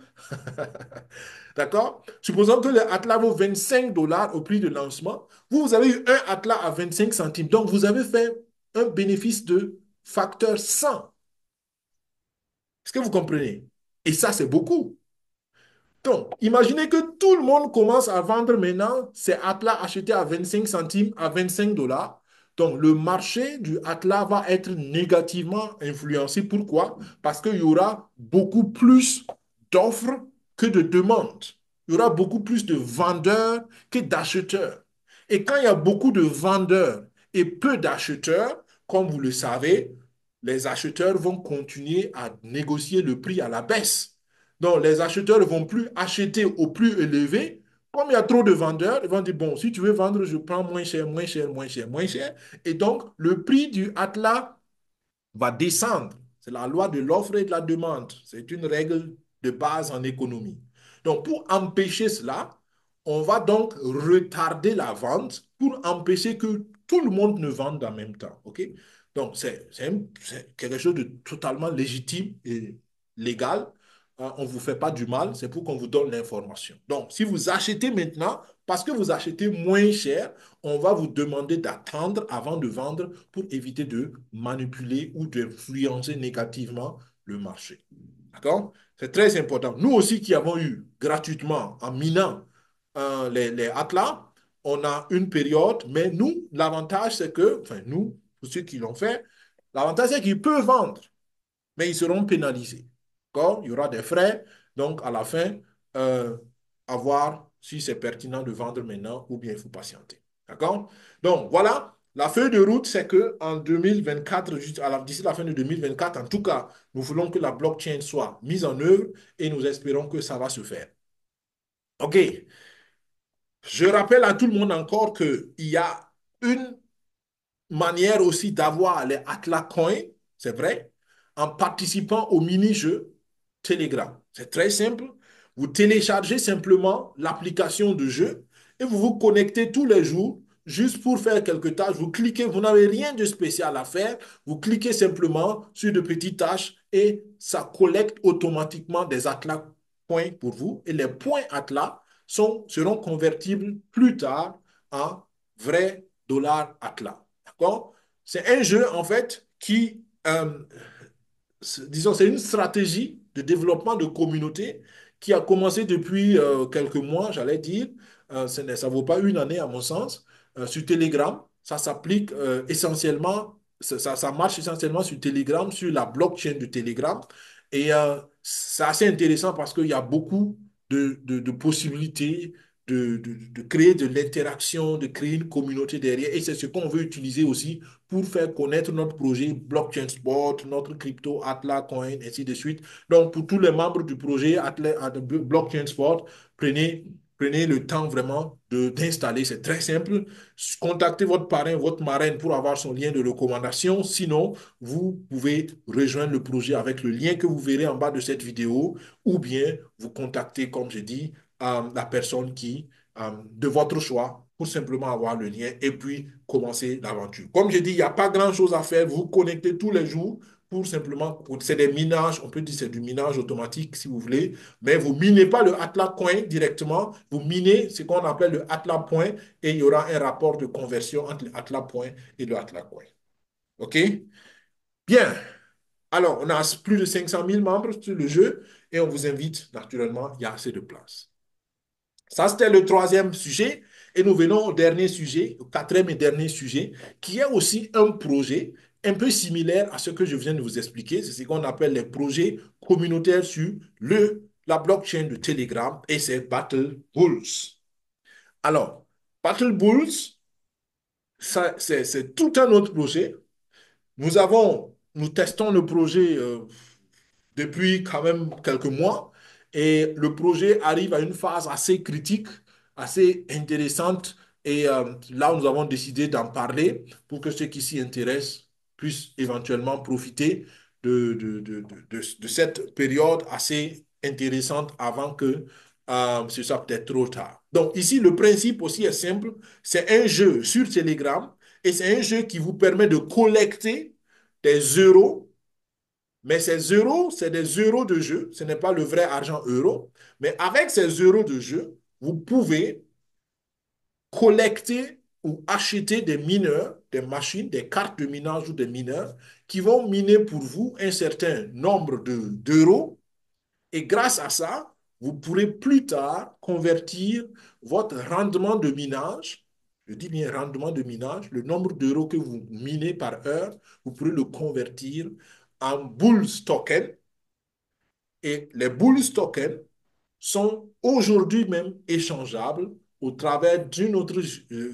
D'accord? Supposons que le Atlas vaut 25 dollars au prix de lancement. Vous avez eu un Atlas à 25 centimes. Donc, vous avez fait un bénéfice de facteur 100. Est-ce que vous comprenez? Et ça, c'est beaucoup. Donc, imaginez que tout le monde commence à vendre maintenant ces Atlas achetés à 25 centimes, à 25 dollars. Donc, le marché du Atlas va être négativement influencé. Pourquoi? Parce qu'il y aura beaucoup plus d'offres que de demandes. Il y aura beaucoup plus de vendeurs que d'acheteurs. Et quand il y a beaucoup de vendeurs et peu d'acheteurs, comme vous le savez, les acheteurs vont continuer à négocier le prix à la baisse. Donc, les acheteurs ne vont plus acheter au plus élevé. Comme il y a trop de vendeurs, ils vont dire, bon, si tu veux vendre, je prends moins cher, moins cher, moins cher, moins cher. Et donc, le prix du Atlas va descendre. C'est la loi de l'offre et de la demande. C'est une règle de base en économie. Donc, pour empêcher cela, on va donc retarder la vente pour empêcher que tout le monde ne vende en même temps. OK? Donc, c'est quelque chose de totalement légitime et légal. On ne vous fait pas du mal, c'est pour qu'on vous donne l'information. Donc, si vous achetez maintenant, parce que vous achetez moins cher, on va vous demander d'attendre avant de vendre pour éviter de manipuler ou d'influencer négativement le marché. D'accord? C'est très important. Nous aussi qui avons eu gratuitement en minant les Atlas, on a une période, mais nous, l'avantage c'est que, enfin nous, pour ceux qui l'ont fait, l'avantage c'est qu'ils peuvent vendre mais ils seront pénalisés. D'accord? Il y aura des frais. Donc, à la fin, euh, à voir si c'est pertinent de vendre maintenant ou bien il faut patienter. D'accord? Donc, voilà. La feuille de route, c'est qu'en 2024, d'ici la fin de 2024, en tout cas, nous voulons que la blockchain soit mise en œuvre et nous espérons que ça va se faire. OK. Je rappelle à tout le monde encore qu'il y a une manière aussi d'avoir les Atlas Coins, c'est vrai, en participant au mini-jeu Telegram. C'est très simple. Vous téléchargez simplement l'application de jeu et vous vous connectez tous les jours juste pour faire quelques tâches. Vous cliquez, vous n'avez rien de spécial à faire. Vous cliquez simplement sur de petites tâches et ça collecte automatiquement des Atlas points pour vous. Et les points Atlas seront convertibles plus tard en vrais dollars Atlas. D'accord? C'est un jeu, en fait, disons, c'est une stratégie de développement de communauté qui a commencé depuis quelques mois, j'allais dire. Ça ne vaut pas une année, à mon sens, sur Telegram. Ça s'applique essentiellement, ça marche essentiellement sur Telegram, sur la blockchain de Telegram. Et c'est assez intéressant parce qu'il y a beaucoup de possibilités de créer de l'interaction, de créer une communauté derrière. Et c'est ce qu'on veut utiliser aussi pour faire connaître notre projet Blockchain Sport, notre crypto Atlas Coin, ainsi de suite. Donc, pour tous les membres du projet Blockchain Sport, prenez le temps vraiment d'installer. C'est très simple. Contactez votre parrain, votre marraine pour avoir son lien de recommandation. Sinon, vous pouvez rejoindre le projet avec le lien que vous verrez en bas de cette vidéo ou bien vous contactez, comme je dis, la personne de votre choix pour simplement avoir le lien et puis commencer l'aventure. Comme je dis, il n'y a pas grand-chose à faire. Vous vous connectez tous les jours pour simplement, c'est des minages, on peut dire c'est du minage automatique si vous voulez, mais vous minez pas le Atlas Coin directement, vous minez ce qu'on appelle le Atlas Point et il y aura un rapport de conversion entre le Atlas Point et le Atlas Coin. OK? Bien. Alors, on a plus de 500 000 membres sur le jeu et on vous invite, naturellement, il y a assez de place. Ça, c'était le troisième sujet. Et nous venons au dernier sujet, au quatrième et dernier sujet, qui est aussi un projet un peu similaire à ce que je viens de vous expliquer. C'est ce qu'on appelle les projets communautaires sur la blockchain de Telegram et c'est Battle Bulls. Alors, Battle Bulls, c'est tout un autre projet. Nous testons le projet depuis quand même quelques mois Et le projet arrive à une phase assez critique, assez intéressante. Et là, nous avons décidé d'en parler pour que ceux qui s'y intéressent puissent éventuellement profiter de cette période assez intéressante avant que ce soit peut-être trop tard. Donc ici, le principe aussi est simple. C'est un jeu sur Telegram et c'est un jeu qui vous permet de collecter des euros, mais ces euros, c'est des euros de jeu. Ce n'est pas le vrai argent euro. Mais avec ces euros de jeu, vous pouvez collecter ou acheter des mineurs, des machines, des cartes de minage ou des mineurs qui vont miner pour vous un certain nombre d'euros. Et grâce à ça, vous pourrez plus tard convertir votre rendement de minage, je dis bien rendement de minage, le nombre d'euros que vous minez par heure, vous pourrez le convertir en bulls token. Et les bulls tokens sont aujourd'hui même échangeables au travers d'une autre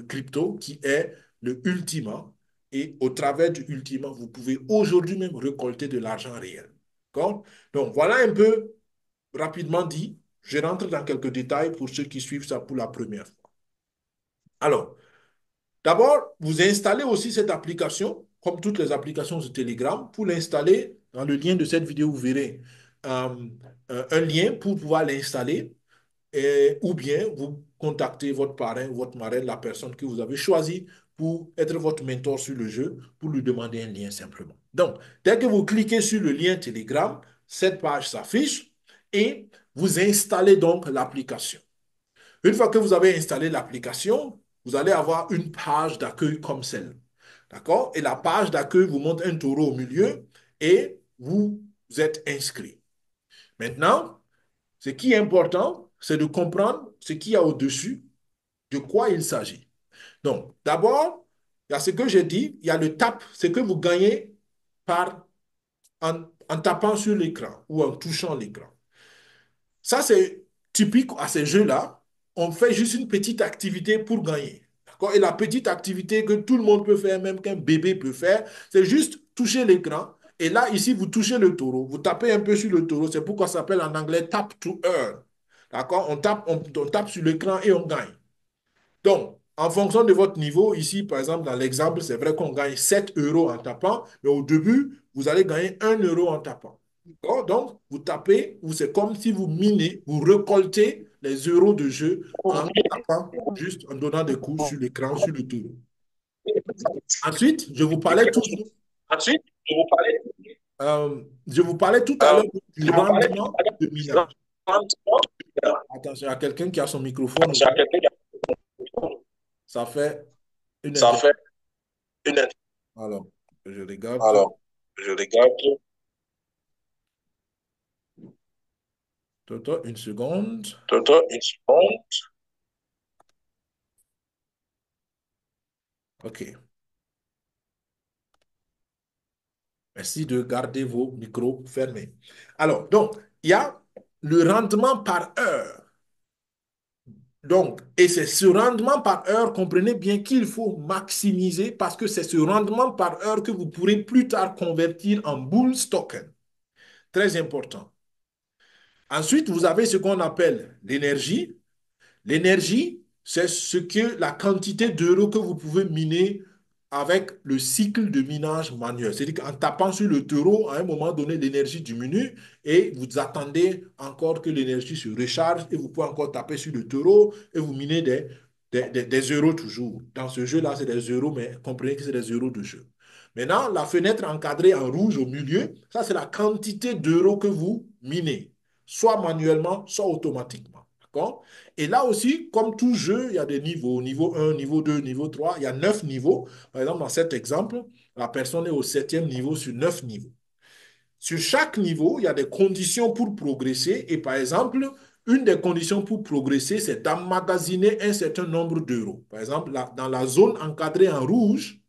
crypto qui est le Ultima. Et au travers du Ultima, vous pouvez aujourd'hui même récolter de l'argent réel. D'accord? Donc voilà un peu rapidement dit. Je rentre dans quelques détails pour ceux qui suivent ça pour la première fois. Alors, d'abord, vous installez aussi cette application, comme toutes les applications de Telegram. Pour l'installer, dans le lien de cette vidéo, vous verrez euh, un lien pour pouvoir l'installer. Ou bien vous contactez votre parrain, votre marraine, la personne que vous avez choisie pour être votre mentor sur le jeu, pour lui demander un lien simplement. Donc, dès que vous cliquez sur le lien Telegram, cette page s'affiche et vous installez donc l'application. Une fois que vous avez installé l'application, vous allez avoir une page d'accueil comme celle. D'accord? Et la page d'accueil vous montre un taureau au milieu et vous êtes inscrit. Maintenant, ce qui est important, c'est de comprendre ce qu'il y a au-dessus, de quoi il s'agit. Donc, d'abord, il y a ce que j'ai dit, il y a le tap, ce que vous gagnez par, en tapant sur l'écran ou en touchant l'écran. Ça, c'est typique à ces jeux-là. On fait juste une petite activité pour gagner. D'accord? Et la petite activité que tout le monde peut faire, même qu'un bébé peut faire, c'est juste toucher l'écran. Et là, ici, vous touchez le taureau. Vous tapez un peu sur le taureau. C'est pourquoi ça s'appelle en anglais tap to earn. D'accord? On tape sur l'écran et on gagne. Donc, en fonction de votre niveau, ici, par exemple, dans l'exemple, c'est vrai qu'on gagne 7 euros en tapant, mais au début, vous allez gagner 1 euro en tapant. Donc, vous tapez, ou c'est comme si vous minez, vous récoltez les euros de jeu en tapant, juste en donnant des coups sur l'écran, sur le tour. Ensuite, Ensuite, je vous parlais, je vous parlais tout à euh, l'heure du je vous parlais rendement de minage. lentement. Attention, il y a quelqu'un qui a son microphone J'ai ouvert. quelqu'un qui a... Ça fait une Ça interruption. fait une... Alors, je regarde. Alors, je regarde. Toto, une seconde. Toto, une seconde. OK. Merci de garder vos micros fermés. Alors, donc, il y a le rendement par heure. Donc, et c'est ce rendement par heure, comprenez bien qu'il faut maximiser parce que c'est ce rendement par heure que vous pourrez plus tard convertir en bulls token. Très important. Ensuite, vous avez ce qu'on appelle l'énergie. L'énergie, c'est ce que la quantité d'euros que vous pouvez miner avec le cycle de minage manuel. C'est-à-dire qu'en tapant sur le taureau, à un moment donné, l'énergie diminue et vous attendez encore que l'énergie se recharge et vous pouvez encore taper sur le taureau et vous minez des euros toujours. Dans ce jeu-là, c'est des euros, mais comprenez que c'est des euros de jeu. Maintenant, la fenêtre encadrée en rouge au milieu, ça, c'est la quantité d'euros que vous minez, soit manuellement, soit automatiquement. D'accord? Et là aussi, comme tout jeu, il y a des niveaux. Niveau un, niveau 2, niveau 3. Il y a 9 niveaux. Par exemple, dans cet exemple, la personne est au septième niveau sur 9 niveaux. Sur chaque niveau, il y a des conditions pour progresser. Et par exemple, une des conditions pour progresser, c'est d'emmagasiner un certain nombre d'euros. Par exemple, dans la zone encadrée en rouge,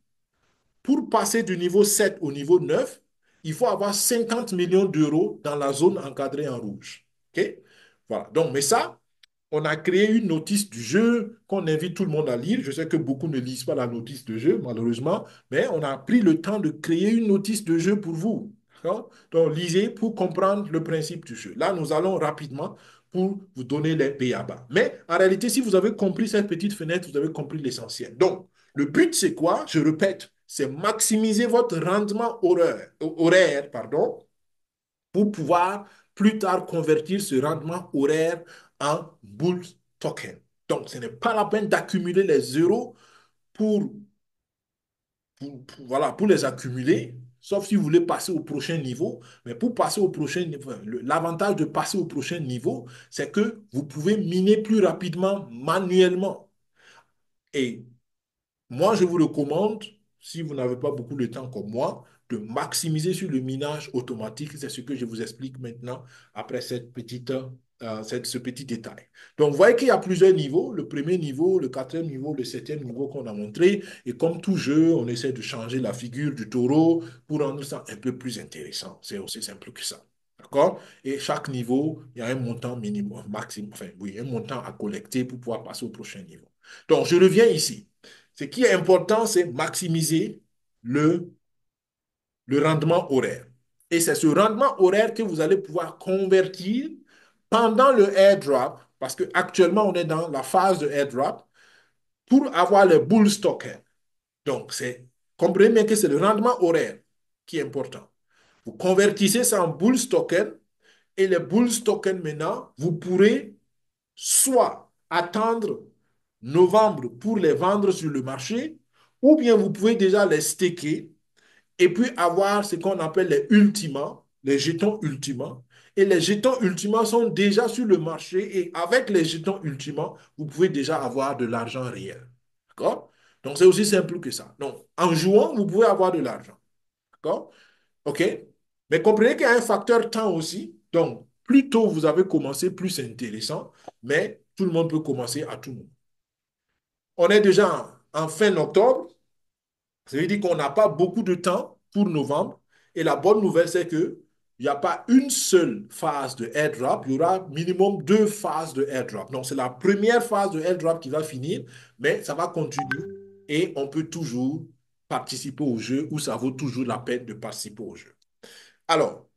pour passer du niveau 7 au niveau 9, il faut avoir 50 millions d'euros dans la zone encadrée en rouge. OK? Voilà. Donc, mais ça, on a créé une notice du jeu qu'on invite tout le monde à lire. Je sais que beaucoup ne lisent pas la notice de jeu, malheureusement, mais on a pris le temps de créer une notice de jeu pour vous. D'accord? Donc, lisez pour comprendre le principe du jeu. Là, nous allons rapidement pour vous donner les B.A.-ba. Mais en réalité, si vous avez compris cette petite fenêtre, vous avez compris l'essentiel. Donc, le but, c'est quoi? Je répète, c'est maximiser votre rendement horaire, pardon, pour pouvoir plus tard convertir ce rendement horaire en bull token. Donc, ce n'est pas la peine d'accumuler les euros pour voilà, pour les accumuler, sauf si vous voulez passer au prochain niveau. Mais pour passer au prochain niveau, l'avantage de passer au prochain niveau, c'est que vous pouvez miner plus rapidement manuellement. Et moi, je vous recommande, si vous n'avez pas beaucoup de temps comme moi, de maximiser sur le minage automatique. C'est ce que je vous explique maintenant après ce petit détail. Donc, vous voyez qu'il y a plusieurs niveaux. Le premier niveau, le quatrième niveau, le septième niveau qu'on a montré. Et comme tout jeu, on essaie de changer la figure du taureau pour rendre ça un peu plus intéressant. C'est aussi simple que ça. D'accord? Et chaque niveau, il y a un montant minimum, maximum, enfin, oui, un montant à collecter pour pouvoir passer au prochain niveau. Donc, je reviens ici. Ce qui est important, c'est maximiser le, le rendement horaire. Et c'est ce rendement horaire que vous allez pouvoir convertir pendant le airdrop, parce qu'actuellement, on est dans la phase de airdrop, pour avoir le bull token. Donc, comprenez bien que c'est le rendement horaire qui est important. Vous convertissez ça en bull token et les bull tokens maintenant, vous pourrez soit attendre novembre pour les vendre sur le marché, ou bien vous pouvez déjà les staker et puis avoir ce qu'on appelle les ultimats, les jetons ultimats. Et les jetons ultimats sont déjà sur le marché et avec les jetons ultimats, vous pouvez déjà avoir de l'argent réel. D'accord? Donc, c'est aussi simple que ça. Donc, en jouant, vous pouvez avoir de l'argent. D'accord? OK? Mais comprenez qu'il y a un facteur temps aussi. Donc, plus tôt vous avez commencé, plus c'est intéressant. Mais tout le monde peut commencer à tout moment. On est déjà en fin octobre. Ça veut dire qu'on n'a pas beaucoup de temps pour novembre. Et la bonne nouvelle, c'est que il n'y a pas une seule phase de airdrop, il y aura minimum deux phases de airdrop. Donc, c'est la première phase de airdrop qui va finir, mais ça va continuer et on peut toujours participer au jeu ou ça vaut toujours la peine de participer au jeu. Alors,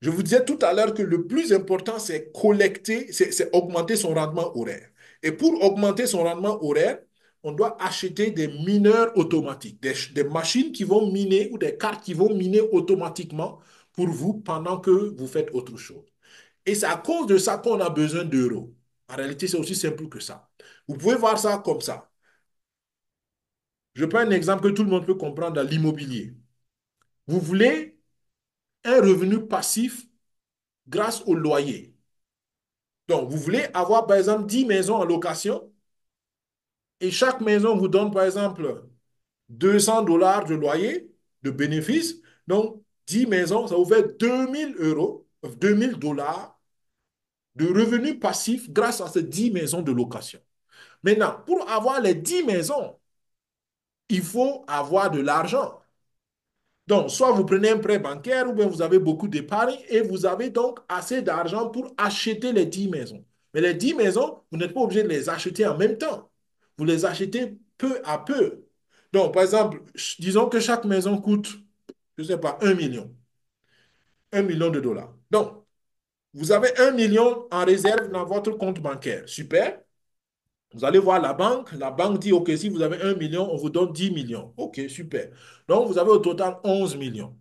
je vous disais tout à l'heure que le plus important, c'est collecter, c'est augmenter son rendement horaire. Et pour augmenter son rendement horaire, on doit acheter des mineurs automatiques, des machines qui vont miner ou des cartes qui vont miner automatiquement pour vous pendant que vous faites autre chose. Et c'est à cause de ça qu'on a besoin d'euros. En réalité, c'est aussi simple que ça. Vous pouvez voir ça comme ça. Je prends un exemple que tout le monde peut comprendre dans l'immobilier. Vous voulez un revenu passif grâce au loyer. Donc, vous voulez avoir, par exemple, 10 maisons en location et chaque maison vous donne, par exemple, 200 $ de loyer, de bénéfice. Donc, 10 maisons, ça vous fait 2 000 €, 2 000 $ de revenus passifs grâce à ces 10 maisons de location. Maintenant, pour avoir les 10 maisons, il faut avoir de l'argent. Donc, soit vous prenez un prêt bancaire ou bien vous avez beaucoup d'épargne et vous avez donc assez d'argent pour acheter les 10 maisons. Mais les 10 maisons, vous n'êtes pas obligé de les acheter en même temps. Vous les achetez peu à peu. Donc, par exemple, disons que chaque maison coûte, je ne sais pas, 1 million. 1 million de dollars. Donc, vous avez 1 million en réserve dans votre compte bancaire. Super. Vous allez voir la banque. La banque dit, OK, si vous avez 1 million, on vous donne 10 millions. OK, super. Donc, vous avez au total 11 millions.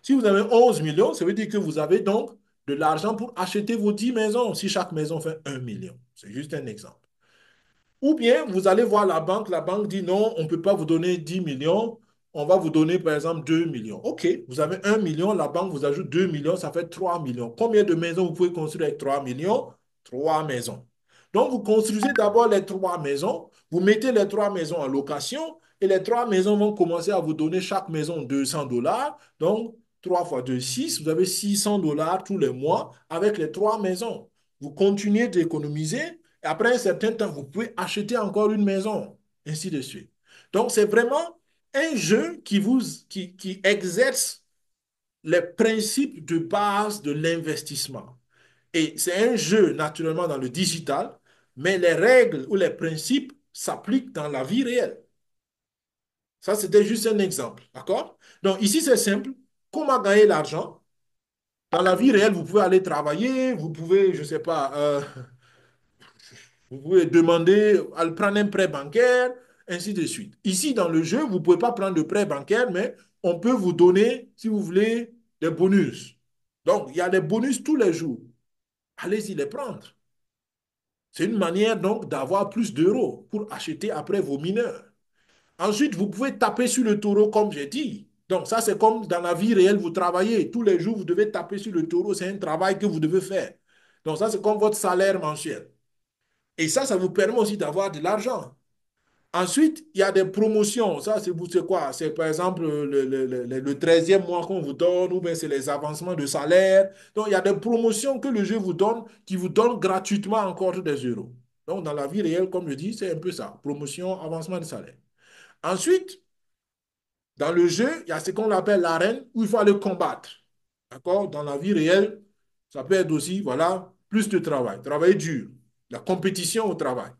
Si vous avez 11 millions, ça veut dire que vous avez donc de l'argent pour acheter vos 10 maisons, si chaque maison fait 1 million. C'est juste un exemple. Ou bien vous allez voir la banque dit non, on ne peut pas vous donner 10 millions, on va vous donner par exemple 2 millions. OK, vous avez 1 million, la banque vous ajoute 2 millions, ça fait 3 millions. Combien de maisons vous pouvez construire avec 3 millions? 3 maisons. Donc vous construisez d'abord les 3 maisons, vous mettez les 3 maisons en location et les 3 maisons vont commencer à vous donner chaque maison 200 $. Donc 3 fois 2, 6, vous avez 600 $ tous les mois avec les 3 maisons. Vous continuez d'économiser. Et après un certain temps, vous pouvez acheter encore une maison, ainsi de suite. Donc, c'est vraiment un jeu qui exerce les principes de base de l'investissement. Et c'est un jeu, naturellement, dans le digital, mais les règles ou les principes s'appliquent dans la vie réelle. Ça, c'était juste un exemple, d'accord? Donc, ici, c'est simple. comment gagner l'argent. Dans la vie réelle, vous pouvez aller travailler, vous pouvez, je ne sais pas, vous pouvez demander à prendre un prêt bancaire, ainsi de suite. Ici, dans le jeu, vous ne pouvez pas prendre de prêt bancaire, mais on peut vous donner, si vous voulez, des bonus. Donc, il y a des bonus tous les jours. Allez-y les prendre. C'est une manière donc d'avoir plus d'euros pour acheter après vos mineurs. Ensuite, vous pouvez taper sur le taureau comme j'ai dit. Donc ça, c'est comme dans la vie réelle, vous travaillez. Tous les jours, vous devez taper sur le taureau. C'est un travail que vous devez faire. Donc ça, c'est comme votre salaire mensuel. Et ça vous permet aussi d'avoir de l'argent. Ensuite, il y a des promotions. Ça, c'est quoi? C'est par exemple le 13e mois qu'on vous donne, ou bien c'est les avancements de salaire. Donc, il y a des promotions que le jeu vous donne, qui vous donnent gratuitement encore des euros. Donc, dans la vie réelle, comme je dis, c'est un peu ça. Promotion, avancement de salaire. Ensuite, dans le jeu, il y a ce qu'on appelle l'arène, où il faut aller combattre. D'accord? Dans la vie réelle, ça peut être aussi, voilà, plus de travail. Travailler dur. La compétition au travail.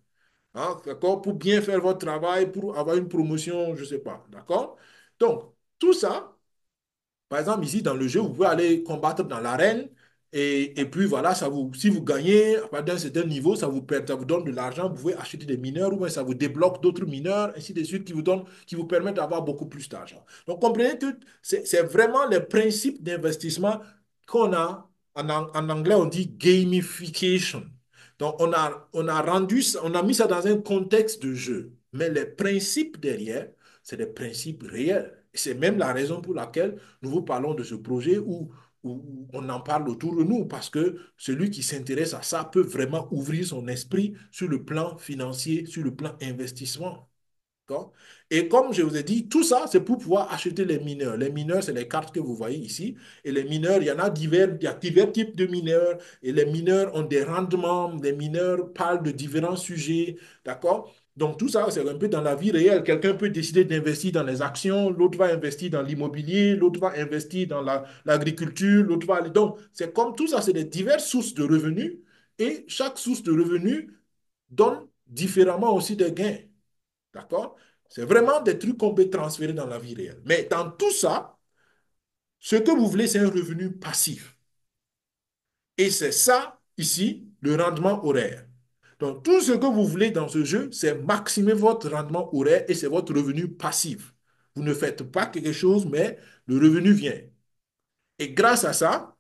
Hein, d'accord? Pour bien faire votre travail, pour avoir une promotion, je ne sais pas. D'accord? Donc, tout ça, par exemple, ici, dans le jeu, vous pouvez aller combattre dans l'arène. Et puis, voilà, si vous gagnez à partir d'un certain niveau, ça vous donne de l'argent. Vous pouvez acheter des mineurs ou bien ça vous débloque d'autres mineurs, ainsi de suite, qui vous permettent d'avoir beaucoup plus d'argent. Donc, comprenez que c'est vraiment les principes d'investissement qu'on a. En anglais, on dit gamification. Donc, on a mis ça dans un contexte de jeu. Mais les principes derrière, c'est des principes réels. Et c'est même la raison pour laquelle nous vous parlons de ce projet où on en parle autour de nous, parce que celui qui s'intéresse à ça peut vraiment ouvrir son esprit sur le plan financier, sur le plan investissement. D'accord. Et comme je vous ai dit, tout ça, c'est pour pouvoir acheter les mineurs. Les mineurs, c'est les cartes que vous voyez ici. Et les mineurs, il y a divers types de mineurs. Et les mineurs ont des rendements. Les mineurs parlent de différents sujets. D'accord? Donc, tout ça, c'est un peu dans la vie réelle. Quelqu'un peut décider d'investir dans les actions, l'autre va investir dans l'immobilier, l'autre va investir dans l'agriculture, l'autre va... Donc, c'est comme tout ça, c'est des diverses sources de revenus. Et chaque source de revenus donne différemment aussi des gains. D'accord? C'est vraiment des trucs qu'on peut transférer dans la vie réelle. Mais dans tout ça, ce que vous voulez, c'est un revenu passif. Et c'est ça, ici, le rendement horaire. Donc, tout ce que vous voulez dans ce jeu, c'est maximiser votre rendement horaire et c'est votre revenu passif. Vous ne faites pas quelque chose, mais le revenu vient. Et grâce à ça,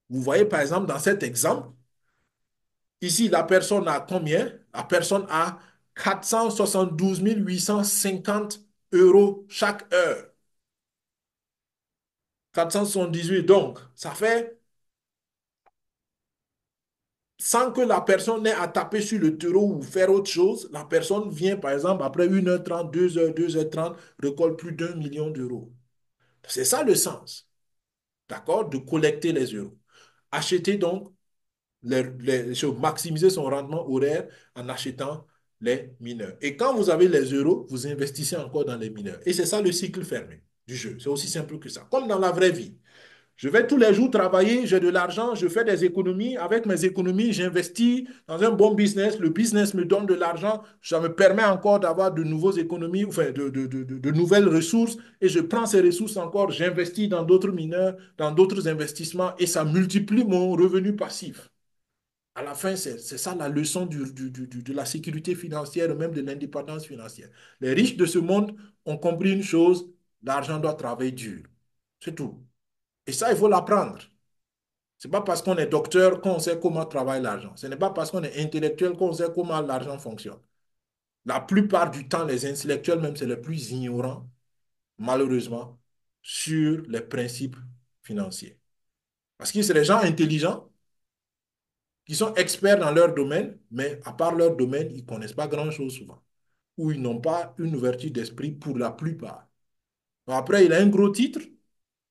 vous voyez par exemple dans cet exemple, ici, la personne a combien? La personne a 472 850 euros chaque heure. 478. Donc, ça fait, sans que la personne ait à taper sur le terreau ou faire autre chose, la personne vient, par exemple, après 1h30, 2h, 2h30, récolte plus d'1 million d'euros. C'est ça le sens, d'accord, de collecter les euros. Acheter donc maximiser son rendement horaire en achetant les mineurs. Et quand vous avez les euros, vous investissez encore dans les mineurs. Et c'est ça le cycle fermé du jeu. C'est aussi simple que ça. Comme dans la vraie vie. Je vais tous les jours travailler, j'ai de l'argent, je fais des économies. Avec mes économies, j'investis dans un bon business. Le business me donne de l'argent. Ça me permet encore d'avoir de nouveaux économies, enfin de nouvelles ressources. Et je prends ces ressources encore, j'investis dans d'autres mineurs, dans d'autres investissements et ça multiplie mon revenu passif. À la fin, c'est ça la leçon de la sécurité financière, même de l'indépendance financière. Les riches de ce monde ont compris une chose, l'argent doit travailler dur. C'est tout. Et ça, il faut l'apprendre. Ce n'est pas parce qu'on est docteur qu'on sait comment travaille l'argent. Ce n'est pas parce qu'on est intellectuel qu'on sait comment l'argent fonctionne. La plupart du temps, les intellectuels, même, c'est les plus ignorants, malheureusement, sur les principes financiers. Parce que c'est des gens intelligents qui sont experts dans leur domaine, mais à part leur domaine, ils ne connaissent pas grand-chose souvent. Ou ils n'ont pas une ouverture d'esprit pour la plupart. Après, il a un gros titre,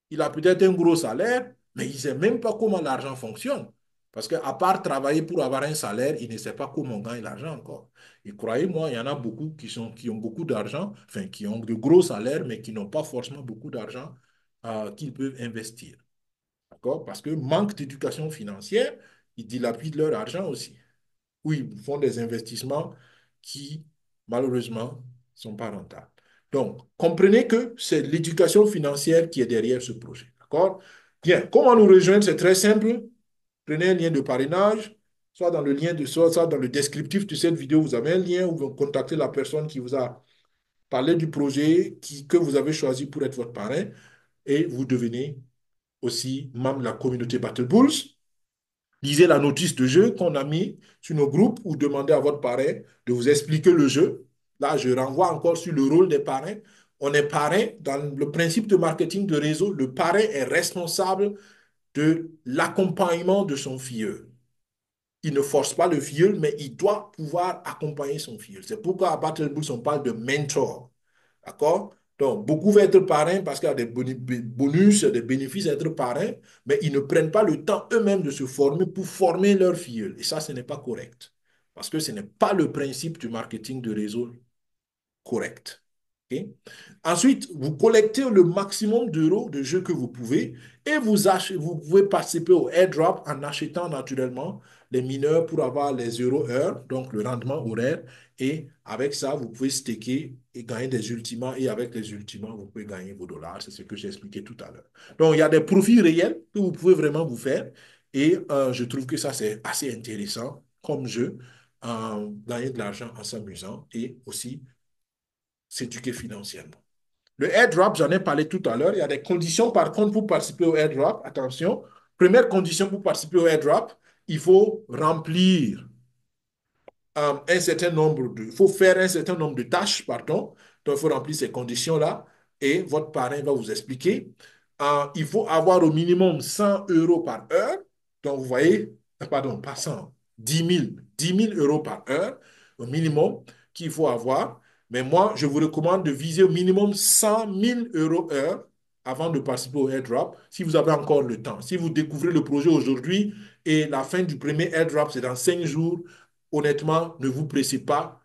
il a peut-être un gros salaire, mais il ne sait même pas comment l'argent fonctionne. Parce qu'à part travailler pour avoir un salaire, il ne sait pas comment on gagne l'argent encore. Et croyez-moi, il y en a beaucoup qui ont beaucoup d'argent, enfin, qui ont de gros salaires, mais qui n'ont pas forcément beaucoup d'argent qu'ils peuvent investir. D'accord? Parce que manque d'éducation financière, ils dilapident leur argent aussi. Ou ils font des investissements qui, malheureusement, ne sont pas rentables. Donc, comprenez que c'est l'éducation financière qui est derrière ce projet. D'accord? Bien, comment nous rejoindre? C'est très simple. Prenez un lien de parrainage, soit dans le descriptif de cette vidéo, vous avez un lien où vous contactez la personne qui vous a parlé du projet que vous avez choisi pour être votre parrain et vous devenez aussi membre de la communauté Battle Bulls. Lisez la notice de jeu qu'on a mis sur nos groupes ou demandez à votre parrain de vous expliquer le jeu. Là, je renvoie encore sur le rôle des parrains. On est parrain dans le principe de marketing de réseau. Le parrain est responsable de l'accompagnement de son filleul. Il ne force pas le filleul, mais il doit pouvoir accompagner son filleul. C'est pourquoi à Battle Books, on parle de mentor. D'accord? Donc, beaucoup veulent être parrains parce qu'il y a des bonus, des bénéfices à être parrain, mais ils ne prennent pas le temps eux-mêmes de se former pour former leur filleul. Et ça, ce n'est pas correct. Parce que ce n'est pas le principe du marketing de réseau correct. Ok. Ensuite, vous collectez le maximum d'euros de jeux que vous pouvez et vous pouvez participer au airdrop en achetant naturellement les mineurs pour avoir les euros heure, donc le rendement horaire. Et avec ça, vous pouvez staker et gagner des ultimats. Et avec les ultimats, vous pouvez gagner vos dollars. C'est ce que j'ai expliqué tout à l'heure. Donc, il y a des profits réels que vous pouvez vraiment vous faire. Et je trouve que ça, c'est assez intéressant comme jeu, gagner de l'argent en s'amusant et aussi s'éduquer financièrement. Le airdrop, j'en ai parlé tout à l'heure. Il y a des conditions, par contre, pour participer au airdrop. Attention, première condition pour participer au airdrop, il faut remplir un certain nombre de, il faut faire un certain nombre de tâches, pardon. Donc, il faut remplir ces conditions-là et votre parrain va vous expliquer. Il faut avoir au minimum 100 euros par heure. Donc, vous voyez, pardon, pas 100, 10 000 euros par heure, au minimum qu'il faut avoir. Mais moi, je vous recommande de viser au minimum 100 000 euros heure avant de participer au airdrop, si vous avez encore le temps. Si vous découvrez le projet aujourd'hui et la fin du premier airdrop, c'est dans 5 jours, honnêtement, ne vous pressez pas.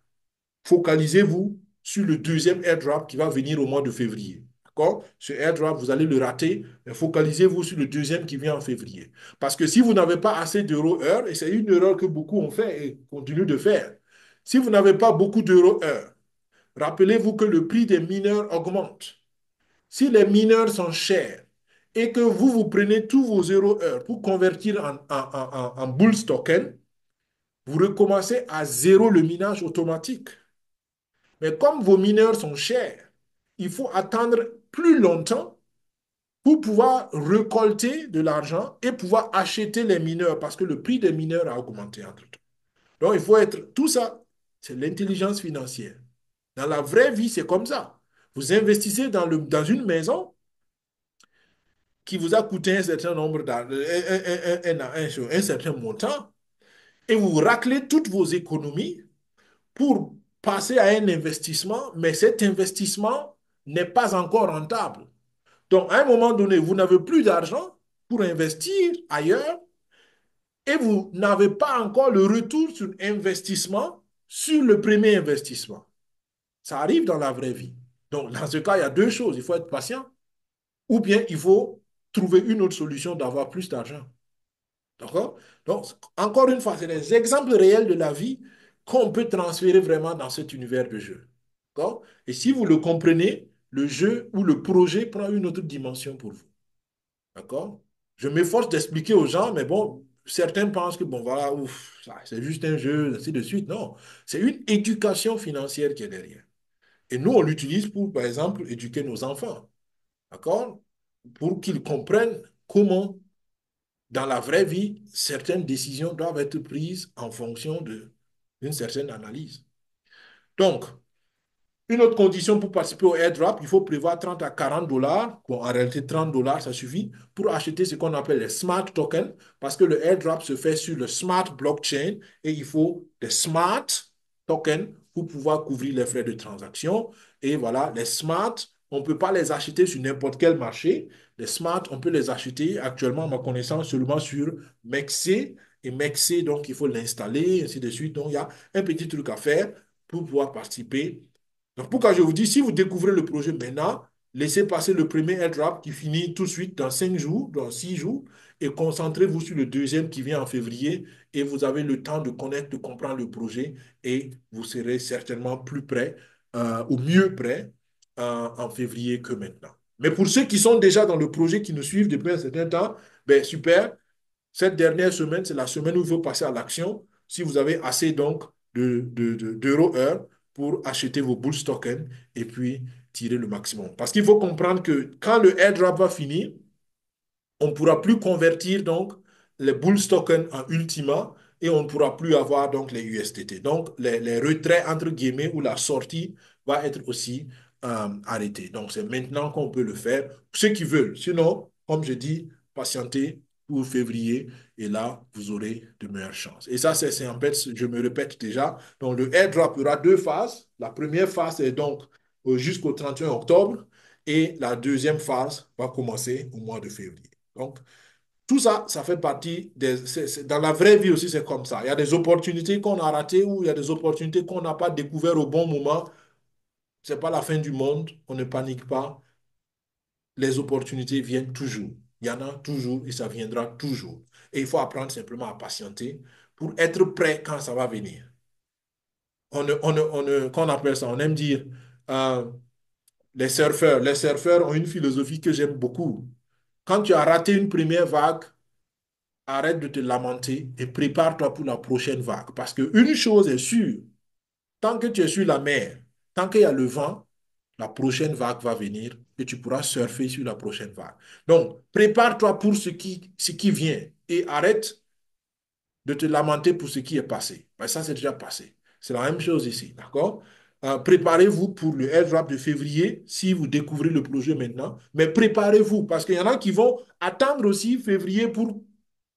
Focalisez-vous sur le deuxième airdrop qui va venir au mois de février. D'accord? Ce airdrop, vous allez le rater, mais focalisez-vous sur le deuxième qui vient en février. Parce que si vous n'avez pas assez d'euros heure, et c'est une erreur que beaucoup ont fait et continuent de faire, si vous n'avez pas beaucoup d'euros heure, rappelez-vous que le prix des mineurs augmente. Si les mineurs sont chers et que vous prenez tous vos euros heure pour convertir en Bulls token, vous recommencez à zéro le minage automatique. Mais comme vos mineurs sont chers, il faut attendre plus longtemps pour pouvoir récolter de l'argent et pouvoir acheter les mineurs parce que le prix des mineurs a augmenté entre-temps. Donc, il faut être... Tout ça, c'est l'intelligence financière. Dans la vraie vie, c'est comme ça. Vous investissez dans une maison qui vous a coûté un certain nombre un certain montant et vous raclez toutes vos économies pour passer à un investissement, mais cet investissement n'est pas encore rentable. Donc, à un moment donné, vous n'avez plus d'argent pour investir ailleurs et vous n'avez pas encore le retour sur investissement sur le premier investissement. Ça arrive dans la vraie vie. Donc, dans ce cas, il y a deux choses. Il faut être patient ou bien il faut trouver une autre solution d'avoir plus d'argent. D'accord? Donc, encore une fois, c'est des exemples réels de la vie qu'on peut transférer vraiment dans cet univers de jeu. D'accord? Et si vous le comprenez, le jeu ou le projet prend une autre dimension pour vous. D'accord? Je m'efforce d'expliquer aux gens, mais bon, certains pensent que, bon, voilà, ouf, c'est juste un jeu, ainsi de suite. Non, c'est une éducation financière qui est derrière. Et nous, on l'utilise pour, par exemple, éduquer nos enfants. D'accord? Pour qu'ils comprennent comment dans la vraie vie, certaines décisions doivent être prises en fonction d'une certaine analyse. Donc, une autre condition pour participer au airdrop, il faut prévoir 30 à 40 dollars. Bon, en réalité, 30 dollars, ça suffit pour acheter ce qu'on appelle les smart tokens parce que le airdrop se fait sur le smart blockchain et il faut des smart tokens pour pouvoir couvrir les frais de transaction. Et voilà, les smart, on ne peut pas les acheter sur n'importe quel marché. Les smart, on peut les acheter actuellement, à ma connaissance, seulement sur MEXC. Et MEXC, donc, il faut l'installer, ainsi de suite. Donc, il y a un petit truc à faire pour pouvoir participer. Donc, pourquoi je vous dis, si vous découvrez le projet maintenant, laissez passer le premier airdrop qui finit tout de suite dans 5 jours, dans 6 jours, et concentrez-vous sur le deuxième qui vient en février, et vous avez le temps de connaître, de comprendre le projet, et vous serez certainement plus prêt, ou mieux prêt, en février que maintenant. Mais pour ceux qui sont déjà dans le projet, qui nous suivent depuis un certain temps, ben super. Cette dernière semaine, c'est la semaine où il faut passer à l'action. Si vous avez assez donc d'euros-heure pour acheter vos bulls tokens et puis tirer le maximum. Parce qu'il faut comprendre que quand le airdrop va finir, on ne pourra plus convertir donc les bulls tokens en ultima et on ne pourra plus avoir donc les USDT. Donc les retraits entre guillemets ou la sortie va être aussi arrêtée. Donc c'est maintenant qu'on peut le faire, ceux qui veulent. Sinon, comme je dis, patientez pour février et là, vous aurez de meilleures chances. Et ça, c'est en fait, je me répète déjà. Donc le airdrop, il y aura deux phases. La première phase est donc jusqu'au 31 octobre et la deuxième phase va commencer au mois de février. Donc, tout ça, ça fait partie des... dans la vraie vie aussi, c'est comme ça. Il y a des opportunités qu'on a ratées ou il y a des opportunités qu'on n'a pas découvertes au bon moment. Ce n'est pas la fin du monde. On ne panique pas. Les opportunités viennent toujours. Il y en a toujours et ça viendra toujours. Et il faut apprendre simplement à patienter pour être prêt quand ça va venir. Qu'on appelle ça, on aime dire, euh, les surfeurs ont une philosophie que j'aime beaucoup. Quand tu as raté une première vague, arrête de te lamenter et prépare-toi pour la prochaine vague. Parce qu'une chose est sûre, tant que tu es sur la mer, tant qu'il y a le vent, la prochaine vague va venir et tu pourras surfer sur la prochaine vague. Donc, prépare-toi pour ce qui vient et arrête de te lamenter pour ce qui est passé. Ben, ça, c'est déjà passé. C'est la même chose ici, d'accord? Préparez-vous pour le airdrop de février si vous découvrez le projet maintenant, mais préparez-vous parce qu'il y en a qui vont attendre aussi février pour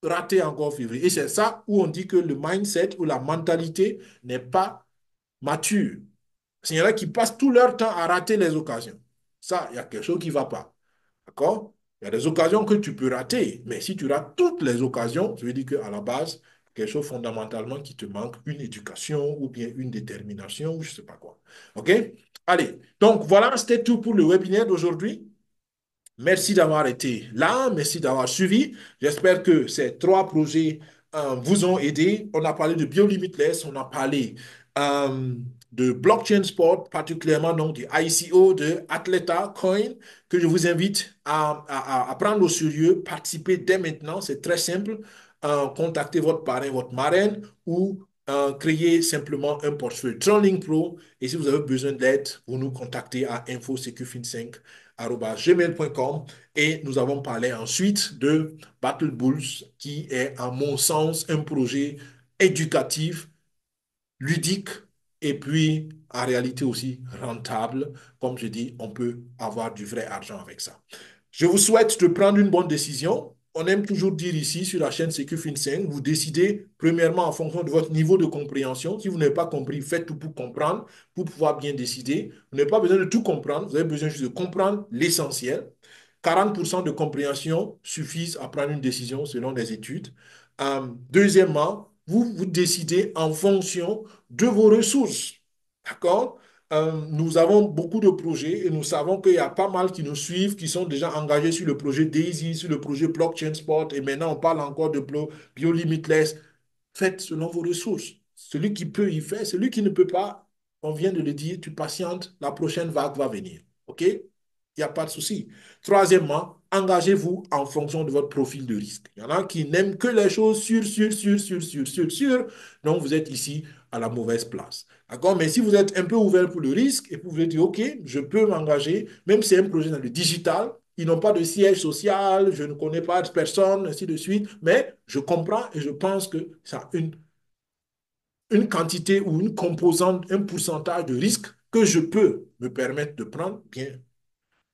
rater encore février. Et c'est ça où on dit que le mindset ou la mentalité n'est pas mature. Il y en a qui passent tout leur temps à rater les occasions. Ça, il y a quelque chose qui ne va pas. D'accord? Il y a des occasions que tu peux rater, mais si tu rates toutes les occasions, ça veut dire qu'à la base, quelque chose fondamentalement qui te manque, une éducation ou bien une détermination ou je ne sais pas quoi. OK? Allez, donc voilà, c'était tout pour le webinaire d'aujourd'hui. Merci d'avoir été là, merci d'avoir suivi. J'espère que ces trois projets vous ont aidé. On a parlé de BioLimitless, on a parlé euh, de blockchain sport, particulièrement donc du ICO, de Athleta Coin, que je vous invite à prendre au sérieux, participer dès maintenant. C'est très simple. Contactez votre parrain, votre marraine ou créez simplement un portefeuille Trolling Pro. Et si vous avez besoin d'aide, vous nous contactez à infosecufin5@gmail.com. Et nous avons parlé ensuite de Battle Bulls, qui est, à mon sens, un projet éducatif, ludique et puis en réalité aussi rentable. Comme je dis, on peut avoir du vrai argent avec ça. Je vous souhaite de prendre une bonne décision. On aime toujours dire ici sur la chaîne SecuFin5, vous décidez premièrement en fonction de votre niveau de compréhension. Si vous n'avez pas compris, faites tout pour comprendre, pour pouvoir bien décider. Vous n'avez pas besoin de tout comprendre, vous avez besoin juste de comprendre l'essentiel. 40% de compréhension suffisent à prendre une décision selon les études. Deuxièmement, vous décidez en fonction de vos ressources. D'accord? Nous avons beaucoup de projets et nous savons qu'il y a pas mal qui nous suivent, qui sont déjà engagés sur le projet Daisy, sur le projet Blockchain Sport, et maintenant on parle encore de BioLimitless. Faites selon vos ressources. Celui qui peut y faire, celui qui ne peut pas, on vient de le dire, tu patientes, la prochaine vague va venir. OK? Il n'y a pas de souci. Troisièmement, engagez-vous en fonction de votre profil de risque. Il y en a qui n'aiment que les choses sûres. Donc, vous êtes ici à la mauvaise place. D'accord? Mais si vous êtes un peu ouvert pour le risque et vous voulez dire, OK, je peux m'engager, même si c'est un projet dans le digital, ils n'ont pas de siège social, je ne connais pas de personne, ainsi de suite, mais je comprends et je pense que ça a une quantité ou une composante, un pourcentage de risque que je peux me permettre de prendre, bien,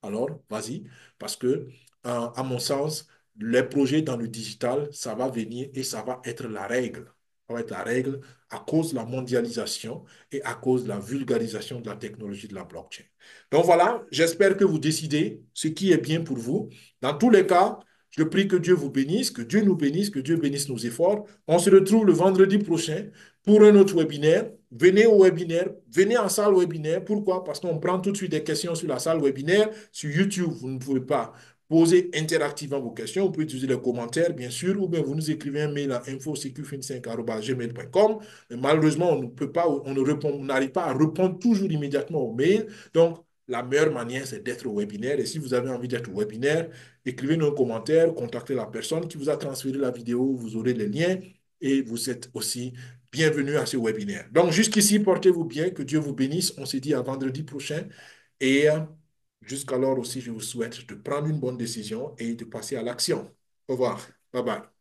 alors vas-y, parce que, à mon sens, les projets dans le digital, ça va venir et ça va être la règle. Ça va être la règle à cause de la mondialisation et à cause de la vulgarisation de la technologie de la blockchain. Donc voilà, j'espère que vous décidez ce qui est bien pour vous. Dans tous les cas, je prie que Dieu vous bénisse, que Dieu nous bénisse, que Dieu bénisse nos efforts. On se retrouve le vendredi prochain pour un autre webinaire. Venez au webinaire, venez en salle webinaire. Pourquoi? Parce qu'on prend tout de suite des questions sur la salle webinaire. Sur YouTube, vous ne pouvez pas poser interactivement vos questions. Vous pouvez utiliser les commentaires, bien sûr, ou bien vous nous écrivez un mail à infosecufin5@gmail.com. Mais malheureusement, on ne peut pas, on n'arrive pas à répondre toujours immédiatement aux mails. Donc, la meilleure manière, c'est d'être au webinaire. Et si vous avez envie d'être au webinaire, écrivez-nous un commentaire, contactez la personne qui vous a transféré la vidéo, vous aurez les liens et vous êtes aussi bienvenue à ce webinaire. Donc, jusqu'ici, portez-vous bien, que Dieu vous bénisse. On se dit à vendredi prochain. Et jusqu'alors aussi, je vous souhaite de prendre une bonne décision et de passer à l'action. Au revoir. Bye bye.